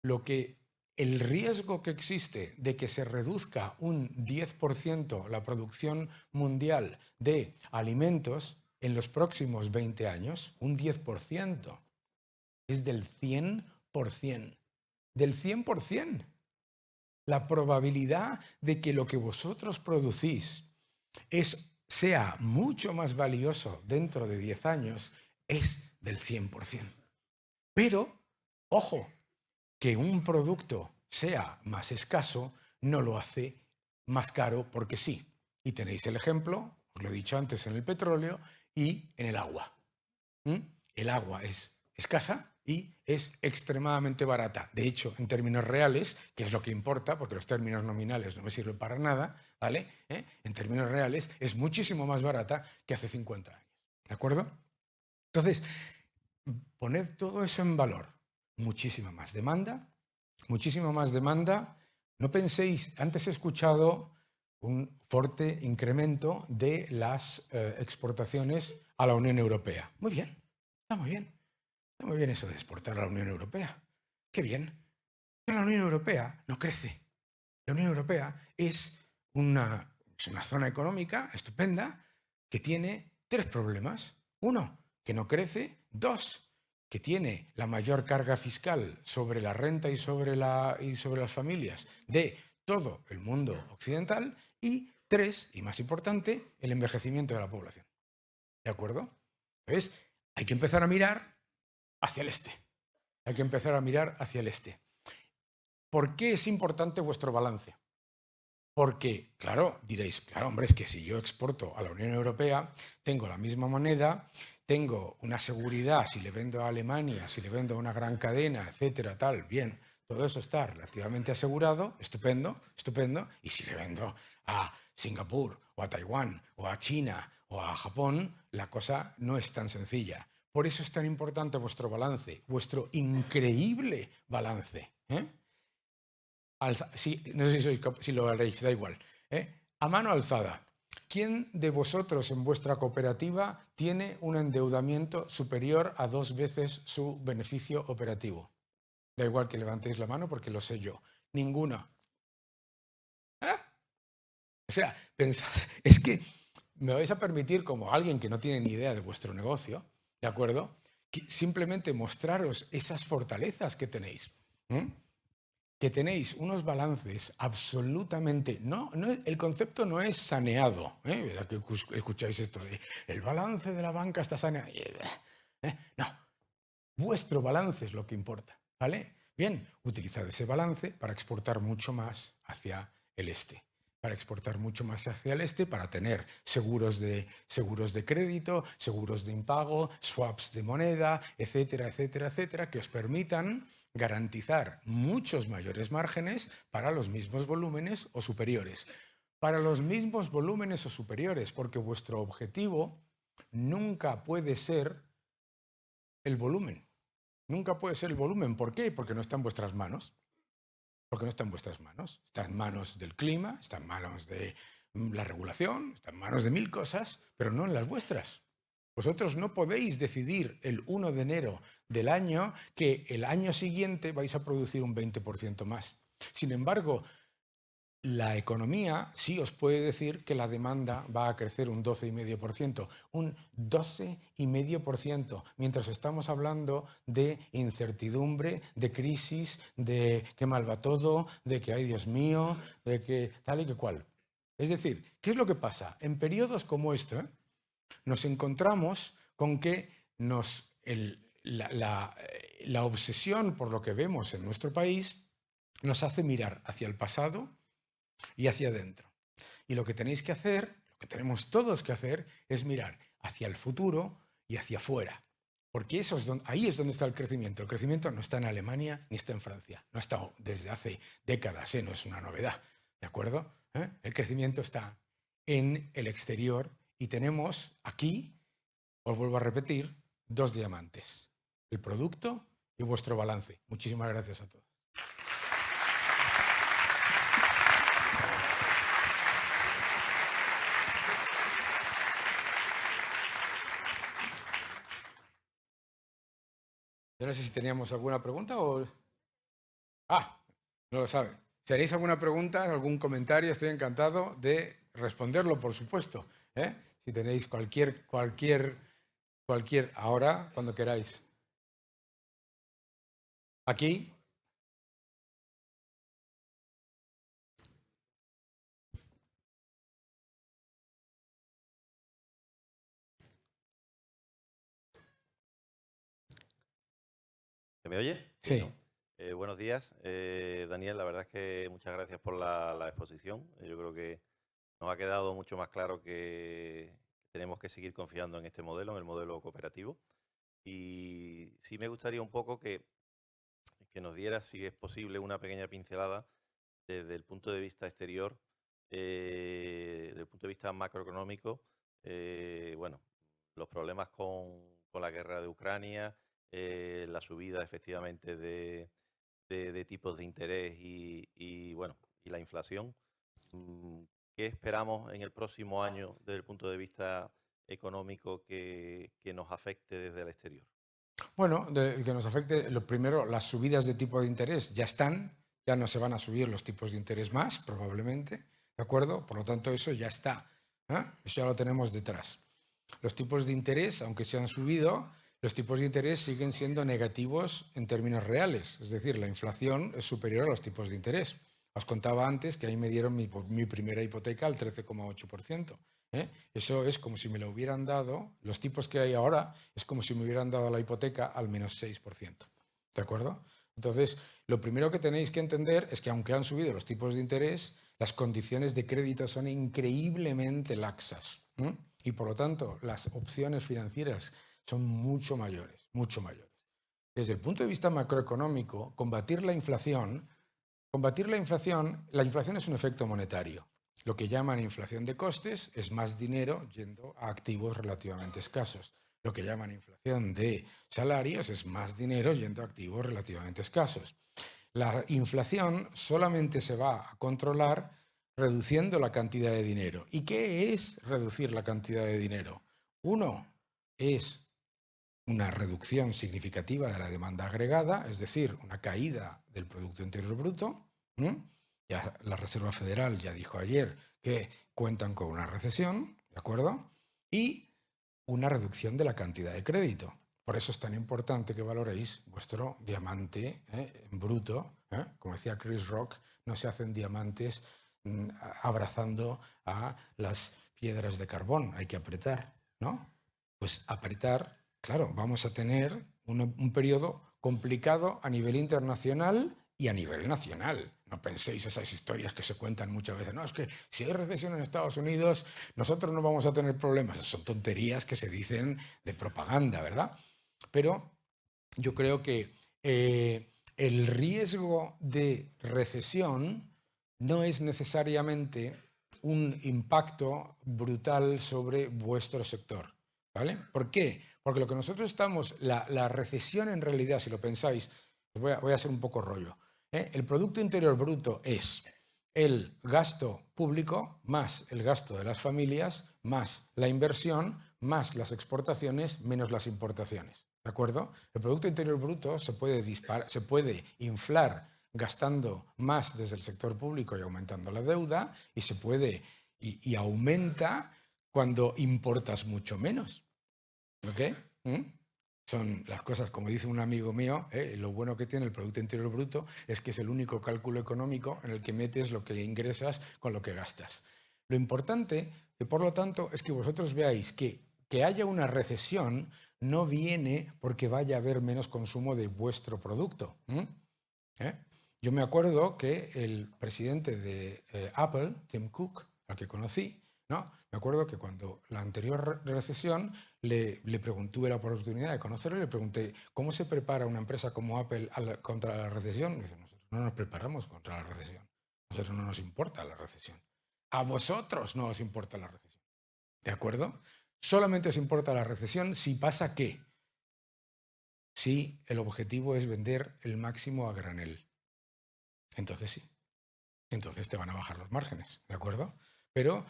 [SPEAKER 2] lo que el riesgo que existe de que se reduzca un 10% la producción mundial de alimentos en los próximos 20 años, un 10%, es del 100%. Del 100%. La probabilidad de que lo que vosotros producís sea mucho más valioso dentro de 10 años es del 100%. Pero, ojo, que un producto sea más escaso no lo hace más caro porque sí. Y tenéis el ejemplo, os lo he dicho antes, en el petróleo y en el agua. El agua es escasa y es extremadamente barata. De hecho, en términos reales, que es lo que importa, porque los términos nominales no me sirven para nada, ¿vale? En términos reales es muchísimo más barata que hace 50 años. ¿De acuerdo? Entonces, poned todo eso en valor. Muchísima más demanda. No penséis, antes he escuchado un fuerte incremento de las exportaciones a la Unión Europea. Muy bien, está muy bien. Está muy bien eso de exportar a la Unión Europea. Qué bien. Pero la Unión Europea no crece. La Unión Europea es una zona económica estupenda que tiene 3 problemas. 1, que no crece. 2, que tiene la mayor carga fiscal sobre la renta y sobre las familias de todo el mundo occidental. Y 3, y más importante, el envejecimiento de la población. ¿De acuerdo? Entonces, hay que empezar a mirar hacia el este. Hay que empezar a mirar hacia el este. ¿Por qué es importante vuestro balance? Porque, claro, diréis, claro, hombre, es que si yo exporto a la Unión Europea, tengo la misma moneda, tengo una seguridad, si le vendo a Alemania, si le vendo a una gran cadena, etcétera, tal, bien, todo eso está relativamente asegurado, estupendo, estupendo, y si le vendo a Singapur, o a Taiwán, o a China, o a Japón, la cosa no es tan sencilla. Por eso es tan importante vuestro balance, vuestro increíble balance. Sí, no sé si lo haréis, da igual. A mano alzada, ¿quién de vosotros en vuestra cooperativa tiene un endeudamiento superior a 2 veces su beneficio operativo? Da igual que levantéis la mano porque lo sé yo. Ninguna. O sea, pensad, es que me vais a permitir, como alguien que no tiene ni idea de vuestro negocio, ¿de acuerdo? Que simplemente mostraros esas fortalezas que tenéis. Que tenéis unos balances absolutamente... el concepto no es saneado. Verá que escucháis esto de el balance de la banca está saneado. No, vuestro balance es lo que importa. ¿Vale? Bien, utilizad ese balance para exportar mucho más hacia el este. Para exportar mucho más hacia el este, para tener seguros de crédito, seguros de impago, swaps de moneda, etcétera, etcétera, etcétera, que os permitan garantizar muchos mayores márgenes para los mismos volúmenes o superiores. Para los mismos volúmenes o superiores, porque vuestro objetivo nunca puede ser el volumen. Nunca puede ser el volumen. ¿Por qué? Porque no está en vuestras manos. Porque no está en vuestras manos. Está en manos del clima, está en manos de la regulación, está en manos de 1000 cosas, pero no en las vuestras. Vosotros no podéis decidir el 1 de enero del año que el año siguiente vais a producir un 20% más. Sin embargo, la economía sí os puede decir que la demanda va a crecer un 12,5%, un 12,5%, mientras estamos hablando de incertidumbre, de crisis, de que mal va todo, de que, ay Dios mío, de que tal y que cual. Es decir, ¿qué es lo que pasa? En periodos como este nos encontramos con que la obsesión por lo que vemos en nuestro país nos hace mirar hacia el pasado y hacia adentro. Y lo que tenéis que hacer, lo que tenemos todos que hacer, es mirar hacia el futuro y hacia afuera. Porque ahí es donde está el crecimiento. El crecimiento no está en Alemania ni está en Francia. No ha estado desde hace décadas, no es una novedad. ¿De acuerdo? El crecimiento está en el exterior y tenemos aquí, os vuelvo a repetir, 2 diamantes. El producto y vuestro balance. Muchísimas gracias a todos. Yo no sé si teníamos alguna pregunta o... Ah, No lo sabe. Si haréis alguna pregunta, algún comentario, estoy encantado de responderlo, por supuesto. ¿Eh? Si tenéis cualquier, ahora, cuando queráis. Aquí.
[SPEAKER 3] ¿Se me oye? Sí,
[SPEAKER 2] Sí.
[SPEAKER 3] ¿no? Buenos días, Daniel. La verdad es que muchas gracias por la exposición. Yo creo que nos ha quedado mucho más claro que tenemos que seguir confiando en este modelo, en el modelo cooperativo. Y sí me gustaría un poco que nos diera, si es posible, una pequeña pincelada desde el punto de vista exterior, desde el punto de vista macroeconómico, bueno, los problemas con la guerra de Ucrania, la subida efectivamente de tipos de interés bueno, y la inflación. Mm, ¿Qué esperamos en el próximo año desde el punto de vista económico que nos afecte desde el exterior?
[SPEAKER 2] Bueno, que nos afecte, lo primero, las subidas de tipo de interés ya están, ya no se van a subir los tipos de interés más, probablemente, ¿de acuerdo? Por lo tanto, eso ya está, ¿eh? Eso ya lo tenemos detrás. Los tipos de interés, aunque se han subido, los tipos de interés siguen siendo negativos en términos reales, es decir, la inflación es superior a los tipos de interés. Os contaba antes que ahí me dieron mi primera hipoteca al 13,8%. ¿Eh? Eso es como si me lo hubieran dado, los tipos que hay ahora, es como si me hubieran dado la hipoteca al menos 6%. ¿De acuerdo? Entonces, lo primero que tenéis que entender es que aunque han subido los tipos de interés, las condiciones de crédito son increíblemente laxas. Y por lo tanto, las opciones financieras son mucho mayores, mucho mayores. Desde el punto de vista macroeconómico, la inflación es un efecto monetario. Lo que llaman inflación de costes es más dinero yendo a activos relativamente escasos. Lo que llaman inflación de salarios es más dinero yendo a activos relativamente escasos. La inflación solamente se va a controlar reduciendo la cantidad de dinero. ¿Y qué es reducir la cantidad de dinero? Uno es una reducción significativa de la demanda agregada, es decir, una caída del Producto Interior Bruto. Ya la Reserva Federal ya dijo ayer que cuentan con una recesión, ¿de acuerdo? Y una reducción de la cantidad de crédito. Por eso es tan importante que valoréis vuestro diamante en bruto. Como decía Chris Rock, no se hacen diamantes abrazando a las piedras de carbón, hay que apretar, ¿no? Pues apretar, claro, vamos a tener un periodo complicado a nivel internacional y a nivel nacional. No penséis esas historias que se cuentan muchas veces. No, es que si hay recesión en Estados Unidos, nosotros no vamos a tener problemas. Son tonterías que se dicen de propaganda, ¿verdad? Pero yo creo que el riesgo de recesión no es necesariamente un impacto brutal sobre vuestro sector. ¿Vale? ¿Por qué? Porque lo que nosotros estamos, la recesión en realidad, si lo pensáis, voy a hacer un poco rollo. El Producto Interior Bruto es el gasto público más el gasto de las familias, más la inversión, más las exportaciones, menos las importaciones. ¿De acuerdo? El Producto Interior Bruto se puede inflar gastando más desde el sector público y aumentando la deuda, y se puede y aumenta cuando importas mucho menos. ¿Ok? Son las cosas, como dice un amigo mío, lo bueno que tiene el Producto Interior Bruto es que es el único cálculo económico en el que metes lo que ingresas con lo que gastas. Lo importante, por lo tanto, es que vosotros veáis que haya una recesión no viene porque vaya a haber menos consumo de vuestro producto. Yo me acuerdo que el presidente de Apple, Tim Cook, al que conocí, ¿no? Me acuerdo que cuando la anterior recesión le pregunté, tuve la oportunidad de conocerlo y le pregunté, ¿cómo se prepara una empresa como Apple contra la recesión? Y dice, nosotros no nos preparamos contra la recesión. A nosotros no nos importa la recesión. A vosotros no os importa la recesión. ¿De acuerdo? Solamente os importa la recesión si pasa qué. Si el objetivo es vender el máximo a granel. Entonces sí. Entonces te van a bajar los márgenes, ¿de acuerdo? Pero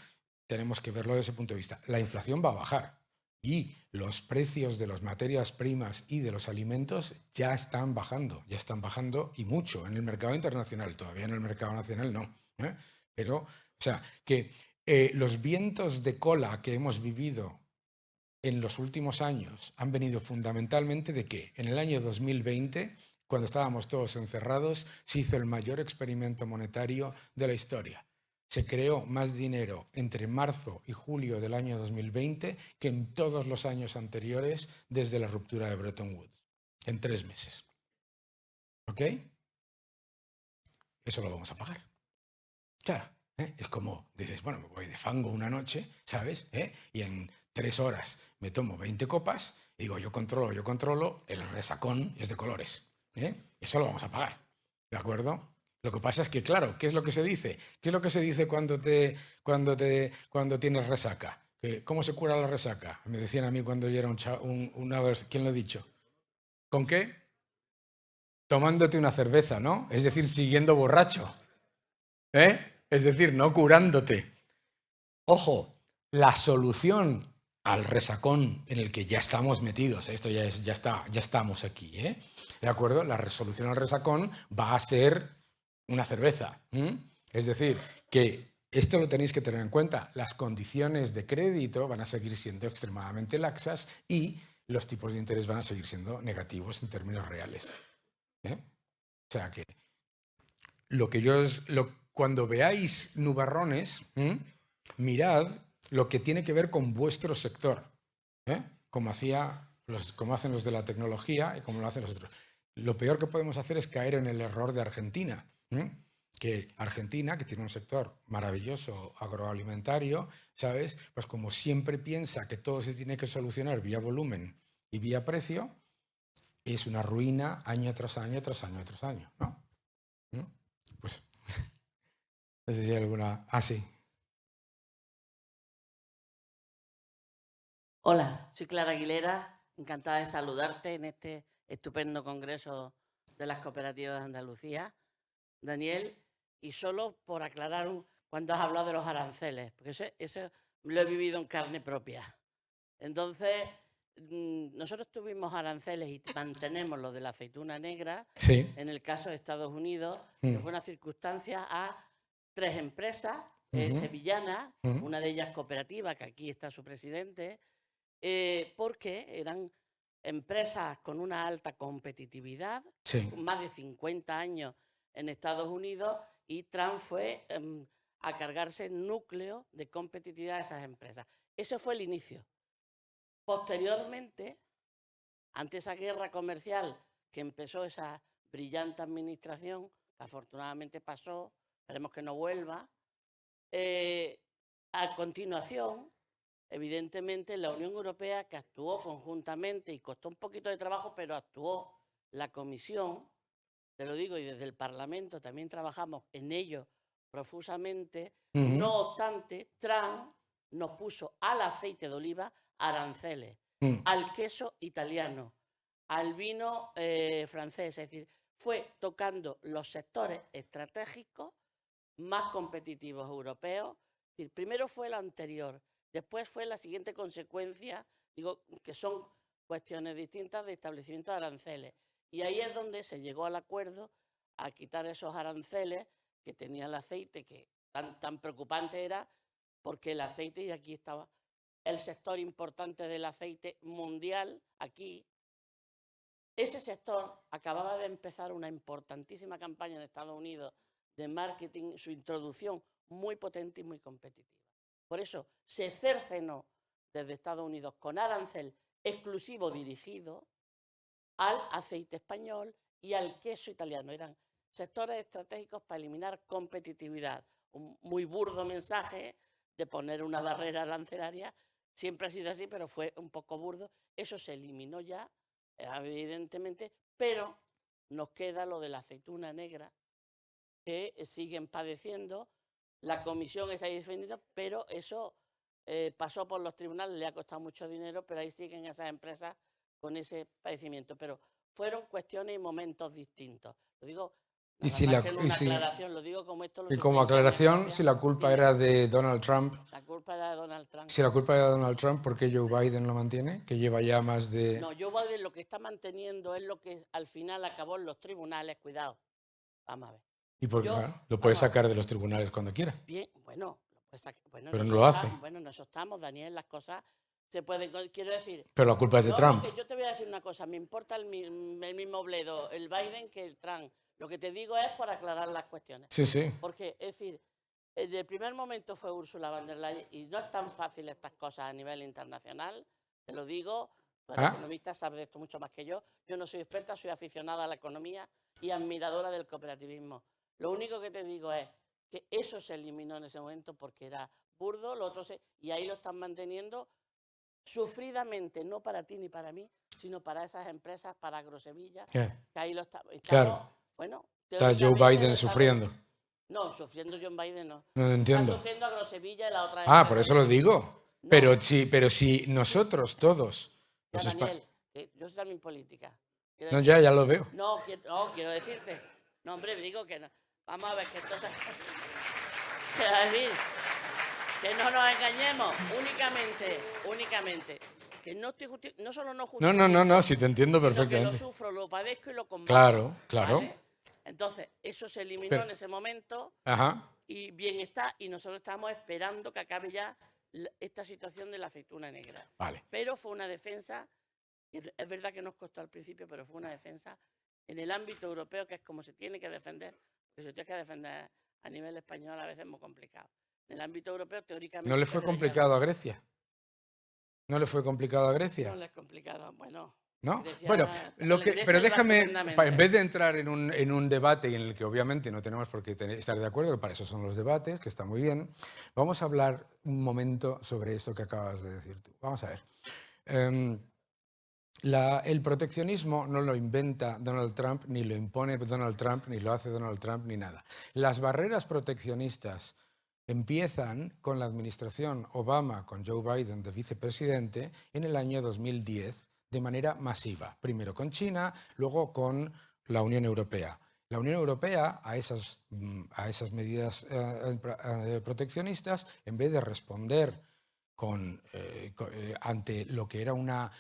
[SPEAKER 2] tenemos que verlo desde ese punto de vista. La inflación va a bajar. Y los precios de las materias primas y de los alimentos ya están bajando y mucho en el mercado internacional, todavía en el mercado nacional no. Pero, o sea, que los vientos de cola que hemos vivido en los últimos años han venido fundamentalmente de que en el año 2020, cuando estábamos todos encerrados, se hizo el mayor experimento monetario de la historia. Se creó más dinero entre marzo y julio del año 2020 que en todos los años anteriores desde la ruptura de Bretton Woods, en 3 meses. ¿Ok? Eso lo vamos a pagar. Claro, es como dices, bueno, me voy de fango una noche, ¿sabes? Y en 3 horas me tomo 20 copas y digo, yo controlo, el resacón es de colores. Eso lo vamos a pagar, ¿de acuerdo? Lo que pasa es que, claro, ¿qué es lo que se dice? ¿Qué es lo que se dice cuando tienes resaca? ¿Cómo se cura la resaca? Me decían a mí cuando yo era una vez, ¿quién lo ha dicho? ¿Con qué? Tomándote una cerveza, ¿no? Es decir, siguiendo borracho. Es decir, no curándote. Ojo, la solución al resacón en el que ya estamos metidos, esto ya estamos aquí, ¿de acuerdo? La resolución al resacón va a ser una cerveza. Es decir, que esto lo tenéis que tener en cuenta. Las condiciones de crédito van a seguir siendo extremadamente laxas y los tipos de interés van a seguir siendo negativos en términos reales. O sea que cuando veáis nubarrones, mirad lo que tiene que ver con vuestro sector, como hacen los de la tecnología y como lo hacen los otros. Lo peor que podemos hacer es caer en el error de Argentina, que Argentina, que tiene un sector maravilloso agroalimentario, ¿sabes? Pues como siempre piensa que todo se tiene que solucionar vía volumen y vía precio, es una ruina año tras año, tras año, tras año, ¿no? Pues no sé si hay alguna. Ah, sí.
[SPEAKER 4] Hola, soy Clara Aguilera, encantada de saludarte en este estupendo congreso de las cooperativas de Andalucía. Daniel, y solo por aclarar cuando has hablado de los aranceles, porque eso lo he vivido en carne propia. Entonces, nosotros tuvimos aranceles y mantenemos lo de la aceituna negra,
[SPEAKER 2] Sí.
[SPEAKER 4] en el caso de Estados Unidos, que fue una circunstancia a 3 empresas sevillanas, una de ellas cooperativa, que aquí está su presidente, porque eran empresas con una alta competitividad,
[SPEAKER 2] Sí.
[SPEAKER 4] más de 50 años en Estados Unidos, y Trump fue a cargarse el núcleo de competitividad de esas empresas. Ese fue el inicio. Posteriormente, ante esa guerra comercial que empezó esa brillante administración, que afortunadamente pasó, esperemos que no vuelva, a continuación, evidentemente, la Unión Europea, que actuó conjuntamente y costó un poquito de trabajo, pero actuó la Comisión, te lo digo, y desde el Parlamento también trabajamos en ello profusamente. No obstante, Trump nos puso al aceite de oliva aranceles, al queso italiano, al vino francés, es decir, fue tocando los sectores estratégicos más competitivos europeos. Es decir, primero fue el anterior, después fue la siguiente consecuencia, digo, que son cuestiones distintas de establecimiento de aranceles. Y ahí es donde se llegó al acuerdo a quitar esos aranceles que tenía el aceite, que tan preocupante era, porque el aceite, y aquí estaba el sector importante del aceite mundial, aquí, ese sector acababa de empezar una importantísima campaña en Estados Unidos de marketing, su introducción muy potente y muy competitiva. Por eso se cercenó desde Estados Unidos con arancel exclusivo dirigido al aceite español y al queso italiano. Eran sectores estratégicos para eliminar competitividad. Un muy burdo mensaje de poner una barrera arancelaria. Siempre ha sido así, pero fue un poco burdo. Eso se eliminó ya, evidentemente, pero nos queda lo de la aceituna negra, que siguen padeciendo. La comisión está ahí defendiendo, pero eso pasó por los tribunales, le ha costado mucho dinero, pero ahí siguen esas empresas con ese padecimiento. Pero fueron cuestiones y momentos distintos. Lo digo
[SPEAKER 2] Y
[SPEAKER 4] Nada
[SPEAKER 2] si
[SPEAKER 4] más
[SPEAKER 2] la,
[SPEAKER 4] que en
[SPEAKER 2] y
[SPEAKER 4] una
[SPEAKER 2] si-
[SPEAKER 4] aclaración, lo digo como esto lo
[SPEAKER 2] y como
[SPEAKER 4] sufrí en carne
[SPEAKER 2] aclaración,
[SPEAKER 4] propia.
[SPEAKER 2] si la culpa
[SPEAKER 4] Dime.
[SPEAKER 2] era de Donald Trump,
[SPEAKER 4] La culpa era de Donald Trump.
[SPEAKER 2] si la culpa era de Donald Trump, ¿por qué Joe Biden lo mantiene? Que lleva ya más de...
[SPEAKER 4] No, Joe Biden lo que está manteniendo es lo que al final acabó en los tribunales. Cuidado, vamos a ver.
[SPEAKER 2] Y por,
[SPEAKER 4] Yo,
[SPEAKER 2] bueno, lo puede
[SPEAKER 4] vamos a ver.
[SPEAKER 2] sacar de los tribunales cuando quiera,
[SPEAKER 4] Bien, bueno, bueno,
[SPEAKER 2] pero
[SPEAKER 4] en
[SPEAKER 2] no
[SPEAKER 4] eso
[SPEAKER 2] lo hace.
[SPEAKER 4] bueno, en eso estamos, Daniel, las cosas se pueden, quiero decir,
[SPEAKER 2] Pero la culpa es de
[SPEAKER 4] no,
[SPEAKER 2] Trump.
[SPEAKER 4] que yo te voy a decir una cosa, me importa el mismo bledo, el Biden que el Trump. Lo que te digo es por aclarar las cuestiones.
[SPEAKER 2] Sí, sí.
[SPEAKER 4] Porque, es decir, desde el primer momento fue Ursula von der Leyen y no es tan fácil estas cosas a nivel internacional, te lo digo, tú eres
[SPEAKER 2] ¿Ah?
[SPEAKER 4] economista, sabes de esto mucho más que yo no soy experta, soy aficionada a la economía y admiradora del cooperativismo. Lo único que te digo es que eso se eliminó en ese momento porque era burdo, y ahí lo están manteniendo sufridamente, no para ti ni para mí, sino para esas empresas, para Agrosevilla,
[SPEAKER 2] ¿Qué?
[SPEAKER 4] que ahí lo
[SPEAKER 2] Claro.
[SPEAKER 4] bueno,
[SPEAKER 2] Está Joe
[SPEAKER 4] teóricamente
[SPEAKER 2] Biden
[SPEAKER 4] lo estamos-
[SPEAKER 2] sufriendo.
[SPEAKER 4] No, sufriendo John Biden no.
[SPEAKER 2] No lo
[SPEAKER 4] Está
[SPEAKER 2] entiendo.
[SPEAKER 4] sufriendo Agrosevilla y la otra
[SPEAKER 2] Ah,
[SPEAKER 4] empresa
[SPEAKER 2] por eso
[SPEAKER 4] que-
[SPEAKER 2] lo digo.
[SPEAKER 4] No,
[SPEAKER 2] Pero si nosotros todos,
[SPEAKER 4] ya,
[SPEAKER 2] los
[SPEAKER 4] Daniel, que yo soy también política. Quiero
[SPEAKER 2] No,
[SPEAKER 4] decir-
[SPEAKER 2] ya lo veo.
[SPEAKER 4] No, quiero decirte. No, hombre, digo que no. Vamos a ver que esto se... Quiero decir, que no nos engañemos. Únicamente. Que no estoy no solo no justifico,
[SPEAKER 2] No, si te entiendo
[SPEAKER 4] sino que lo
[SPEAKER 2] perfectamente.
[SPEAKER 4] sufro, lo padezco y lo combato.
[SPEAKER 2] Claro.
[SPEAKER 4] ¿vale? Entonces, eso se eliminó
[SPEAKER 2] Pero-
[SPEAKER 4] en ese momento
[SPEAKER 2] Ajá.
[SPEAKER 4] y bien está, y nosotros estamos esperando que acabe ya esta situación de la aceituna negra.
[SPEAKER 2] Vale.
[SPEAKER 4] Pero fue una defensa, y es verdad que nos costó al principio, pero fue una defensa en el ámbito europeo, que es como se tiene que defender, porque si tienes que defender a nivel español a veces es muy complicado. En el ámbito europeo, teóricamente...
[SPEAKER 2] ¿No le
[SPEAKER 4] se
[SPEAKER 2] fue
[SPEAKER 4] debería
[SPEAKER 2] complicado a Grecia? ¿No le fue complicado a Grecia?
[SPEAKER 4] No le es complicado, bueno.
[SPEAKER 2] ¿No?
[SPEAKER 4] Grecia-
[SPEAKER 2] Bueno,
[SPEAKER 4] Grecia
[SPEAKER 2] pero
[SPEAKER 4] le va
[SPEAKER 2] déjame,
[SPEAKER 4] estupendamente.
[SPEAKER 2] en vez de entrar en un debate en el que obviamente no tenemos por qué estar de acuerdo, que para eso son los debates, que está muy bien, vamos a hablar un momento sobre esto que acabas de decir tú. Vamos a ver. El proteccionismo no lo inventa Donald Trump, ni lo impone Donald Trump, ni lo hace Donald Trump, ni nada. Las barreras proteccionistas empiezan con la administración Obama, con Joe Biden de vicepresidente, en el año 2010, de manera masiva. Primero con China, luego con la Unión Europea. La Unión Europea, a esas medidas proteccionistas, en vez de responder ante lo que era una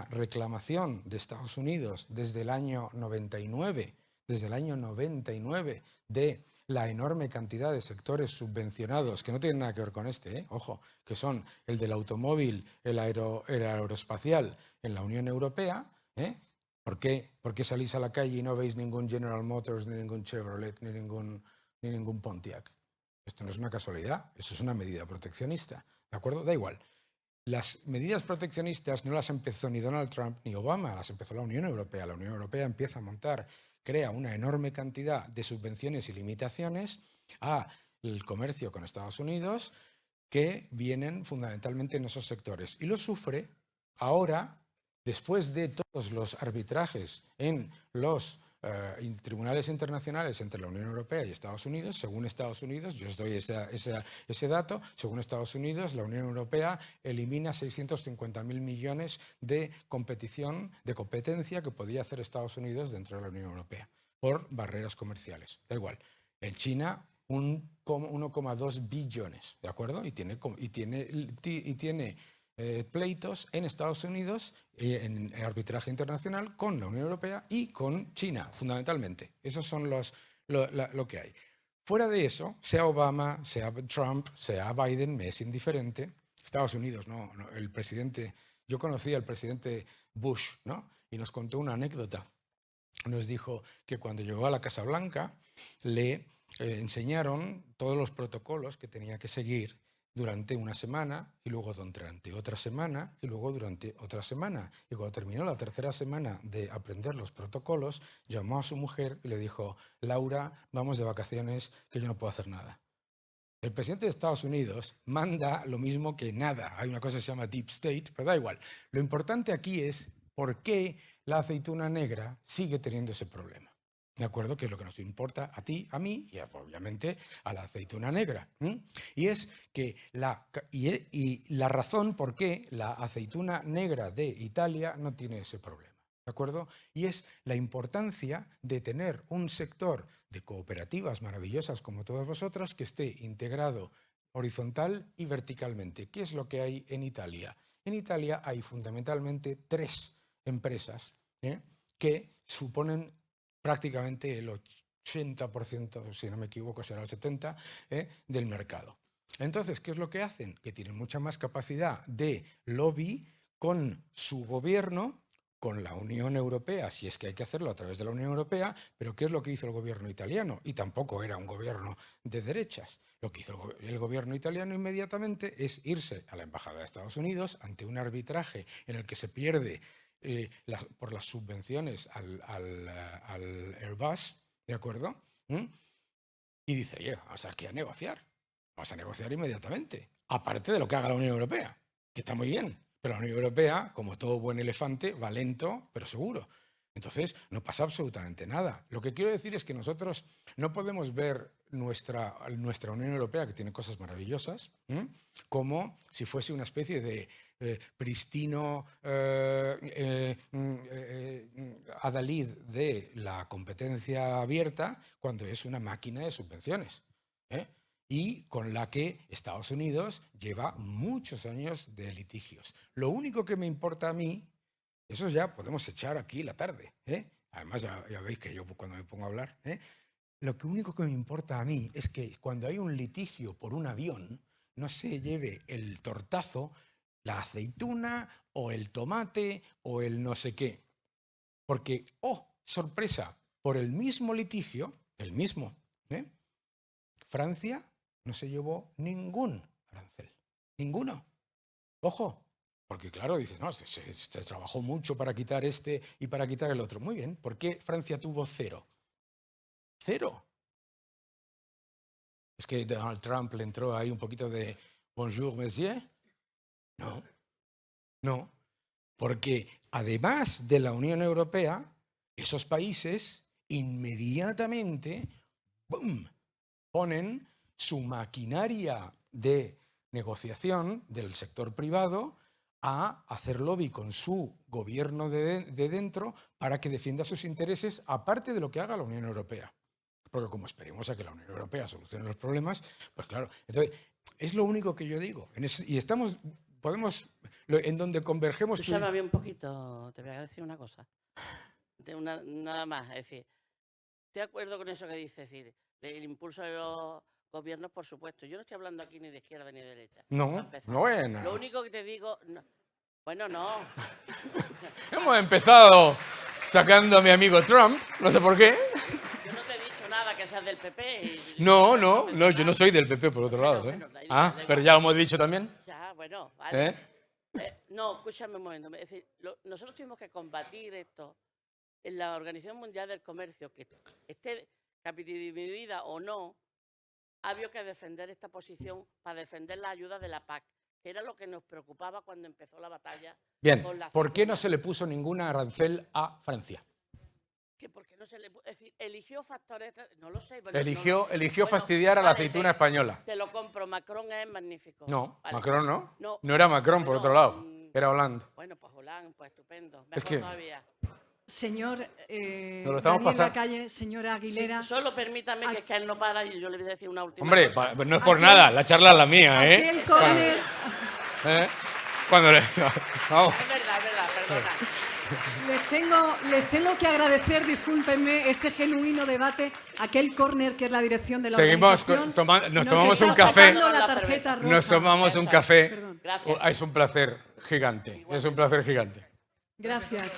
[SPEAKER 2] reclamación de Estados Unidos desde el año 99, de la enorme cantidad de sectores subvencionados, que no tienen nada que ver con ojo, que son el del automóvil, el aeroespacial en la Unión Europea. ¿Por qué salís a la calle y no veis ningún General Motors, ni ningún Chevrolet, ni ningún Pontiac? Esto no es una casualidad, eso es una medida proteccionista, ¿de acuerdo? Da igual. Las medidas proteccionistas no las empezó ni Donald Trump ni Obama, las empezó la Unión Europea. La Unión Europea empieza a crea una enorme cantidad de subvenciones y limitaciones al comercio con Estados Unidos que vienen fundamentalmente en esos sectores. Y lo sufre ahora, después de todos los arbitrajes en los tribunales internacionales entre la Unión Europea y Estados Unidos. Según Estados Unidos, yo os doy ese dato, según Estados Unidos, la Unión Europea elimina 650.000 millones de competencia que podía hacer Estados Unidos dentro de la Unión Europea por barreras comerciales. Da igual. En China, 1,2 billones, ¿de acuerdo? Y tiene pleitos en Estados Unidos, en arbitraje internacional, con la Unión Europea y con China, fundamentalmente. Esos son lo que hay. Fuera de eso, sea Obama, sea Trump, sea Biden, me es indiferente. Estados Unidos, no, el presidente... Yo conocí al presidente Bush, ¿no? Y nos contó una anécdota. Nos dijo que cuando llegó a la Casa Blanca le enseñaron todos los protocolos que tenía que seguir durante una semana y luego durante otra semana y luego durante otra semana. Y cuando terminó la tercera semana de aprender los protocolos, llamó a su mujer y le dijo: Laura, vamos de vacaciones, que yo no puedo hacer nada. El presidente de Estados Unidos manda lo mismo que nada. Hay una cosa que se llama Deep State, pero da igual. Lo importante aquí es por qué la aceituna negra sigue teniendo ese problema. ¿De acuerdo? Que es lo que nos importa a ti, a mí y obviamente a la aceituna negra. Y es que la razón por qué la aceituna negra de Italia no tiene ese problema. ¿De acuerdo? Y es la importancia de tener un sector de cooperativas maravillosas como todos vosotros que esté integrado horizontal y verticalmente. ¿Qué es lo que hay en Italia? En Italia hay fundamentalmente 3 empresas que suponen prácticamente el 80%, si no me equivoco será el 70%, del mercado. Entonces, ¿qué es lo que hacen? Que tienen mucha más capacidad de lobby con su gobierno, con la Unión Europea, si es que hay que hacerlo a través de la Unión Europea, pero ¿qué es lo que hizo el gobierno italiano? Y tampoco era un gobierno de derechas. Lo que hizo el gobierno italiano inmediatamente es irse a la Embajada de Estados Unidos ante un arbitraje en el que se pierde por las subvenciones al Airbus, ¿de acuerdo? Y dice, oye, vamos aquí a negociar. Vamos a negociar inmediatamente. Aparte de lo que haga la Unión Europea, que está muy bien. Pero la Unión Europea, como todo buen elefante, va lento, pero seguro. Entonces, no pasa absolutamente nada. Lo que quiero decir es que nosotros no podemos ver nuestra Unión Europea, que tiene cosas maravillosas, como si fuese una especie de pristino adalid de la competencia abierta, cuando es una máquina de subvenciones. Y con la que Estados Unidos lleva muchos años de litigios. Lo único que me importa a mí, eso ya podemos echar aquí la tarde, además ya veis que yo cuando me pongo a hablar, lo único que me importa a mí es que cuando hay un litigio por un avión, no se lleve el tortazo la aceituna o el tomate o el no sé qué. Porque, oh, sorpresa, por el mismo litigio, el mismo, Francia no se llevó ningún arancel. Ninguno. Ojo. Porque claro, dices, no, se trabajó mucho para quitar este y para quitar el otro. Muy bien. ¿Por qué Francia tuvo 0? 0. ¿Es que Donald Trump le entró ahí un poquito de bonjour, monsieur? No. No. Porque además de la Unión Europea, esos países inmediatamente, ¡bum!, ponen su maquinaria de negociación del sector privado a hacer lobby con su gobierno de dentro para que defienda sus intereses, aparte de lo que haga la Unión Europea. Porque como esperemos a que la Unión Europea solucione los problemas, pues claro. Entonces, es lo único que yo digo. Y en donde convergemos...
[SPEAKER 4] Escúchame a mí un poquito, te voy a decir una cosa. Nada más, es decir, estoy de acuerdo con eso que dice, es decir, el impulso de los gobiernos, por supuesto. Yo no estoy hablando aquí ni de izquierda ni de derecha.
[SPEAKER 2] No, bueno.
[SPEAKER 4] Lo único que te digo... No, bueno, no.
[SPEAKER 2] Hemos empezado sacando a mi amigo Trump, no sé por qué.
[SPEAKER 4] Yo no te he dicho nada que seas del PP.
[SPEAKER 2] No, yo no soy del PP, por otro lado.
[SPEAKER 4] Bueno,
[SPEAKER 2] pero ya lo hemos dicho también.
[SPEAKER 4] Ya, bueno, vale. No, escúchame un momento. Es decir, nosotros tuvimos que combatir esto en la Organización Mundial del Comercio, que esté dividida o no, ha habido que defender esta posición para defender la ayuda de la PAC, que era lo que nos preocupaba cuando empezó la batalla.
[SPEAKER 2] Bien,
[SPEAKER 4] con la
[SPEAKER 2] ¿por qué no se le puso ninguna arancel a Francia?
[SPEAKER 4] Que porque no se le, es decir, eligió factores, no lo sé. Bueno,
[SPEAKER 2] Eligió
[SPEAKER 4] bueno,
[SPEAKER 2] fastidiar a la
[SPEAKER 4] vale,
[SPEAKER 2] aceituna española.
[SPEAKER 4] Te lo compro, Macron es magnífico.
[SPEAKER 2] No,
[SPEAKER 4] Vale.
[SPEAKER 2] Macron no.
[SPEAKER 4] No
[SPEAKER 2] era Macron, por
[SPEAKER 4] bueno,
[SPEAKER 2] otro lado. Era Hollande.
[SPEAKER 4] Bueno, pues Hollande, pues estupendo. Mejor
[SPEAKER 2] Es que...
[SPEAKER 4] todavía.
[SPEAKER 1] Señor
[SPEAKER 2] Nos lo estamos
[SPEAKER 1] Daniel
[SPEAKER 2] pasando.
[SPEAKER 1] Lacalle, señora Aguilera.
[SPEAKER 4] Sí, solo permítame que es que él no para y yo le voy a decir una última
[SPEAKER 2] Hombre,
[SPEAKER 4] cosa.
[SPEAKER 2] no es por nada, la charla es la mía, ¿eh?
[SPEAKER 1] Aquel córner.
[SPEAKER 2] Cuando le... Vamos.
[SPEAKER 4] Es verdad, perdona.
[SPEAKER 1] Les tengo que agradecer, discúlpenme, este genuino debate, aquel córner que es la dirección de la
[SPEAKER 2] Seguimos
[SPEAKER 1] organización.
[SPEAKER 2] nos tomamos
[SPEAKER 1] está
[SPEAKER 2] un café.
[SPEAKER 1] sacando la tarjeta roja.
[SPEAKER 2] Nos tomamos un café.
[SPEAKER 1] Perdón.
[SPEAKER 4] Gracias.
[SPEAKER 2] Es un placer gigante. Es un placer gigante.
[SPEAKER 1] Gracias.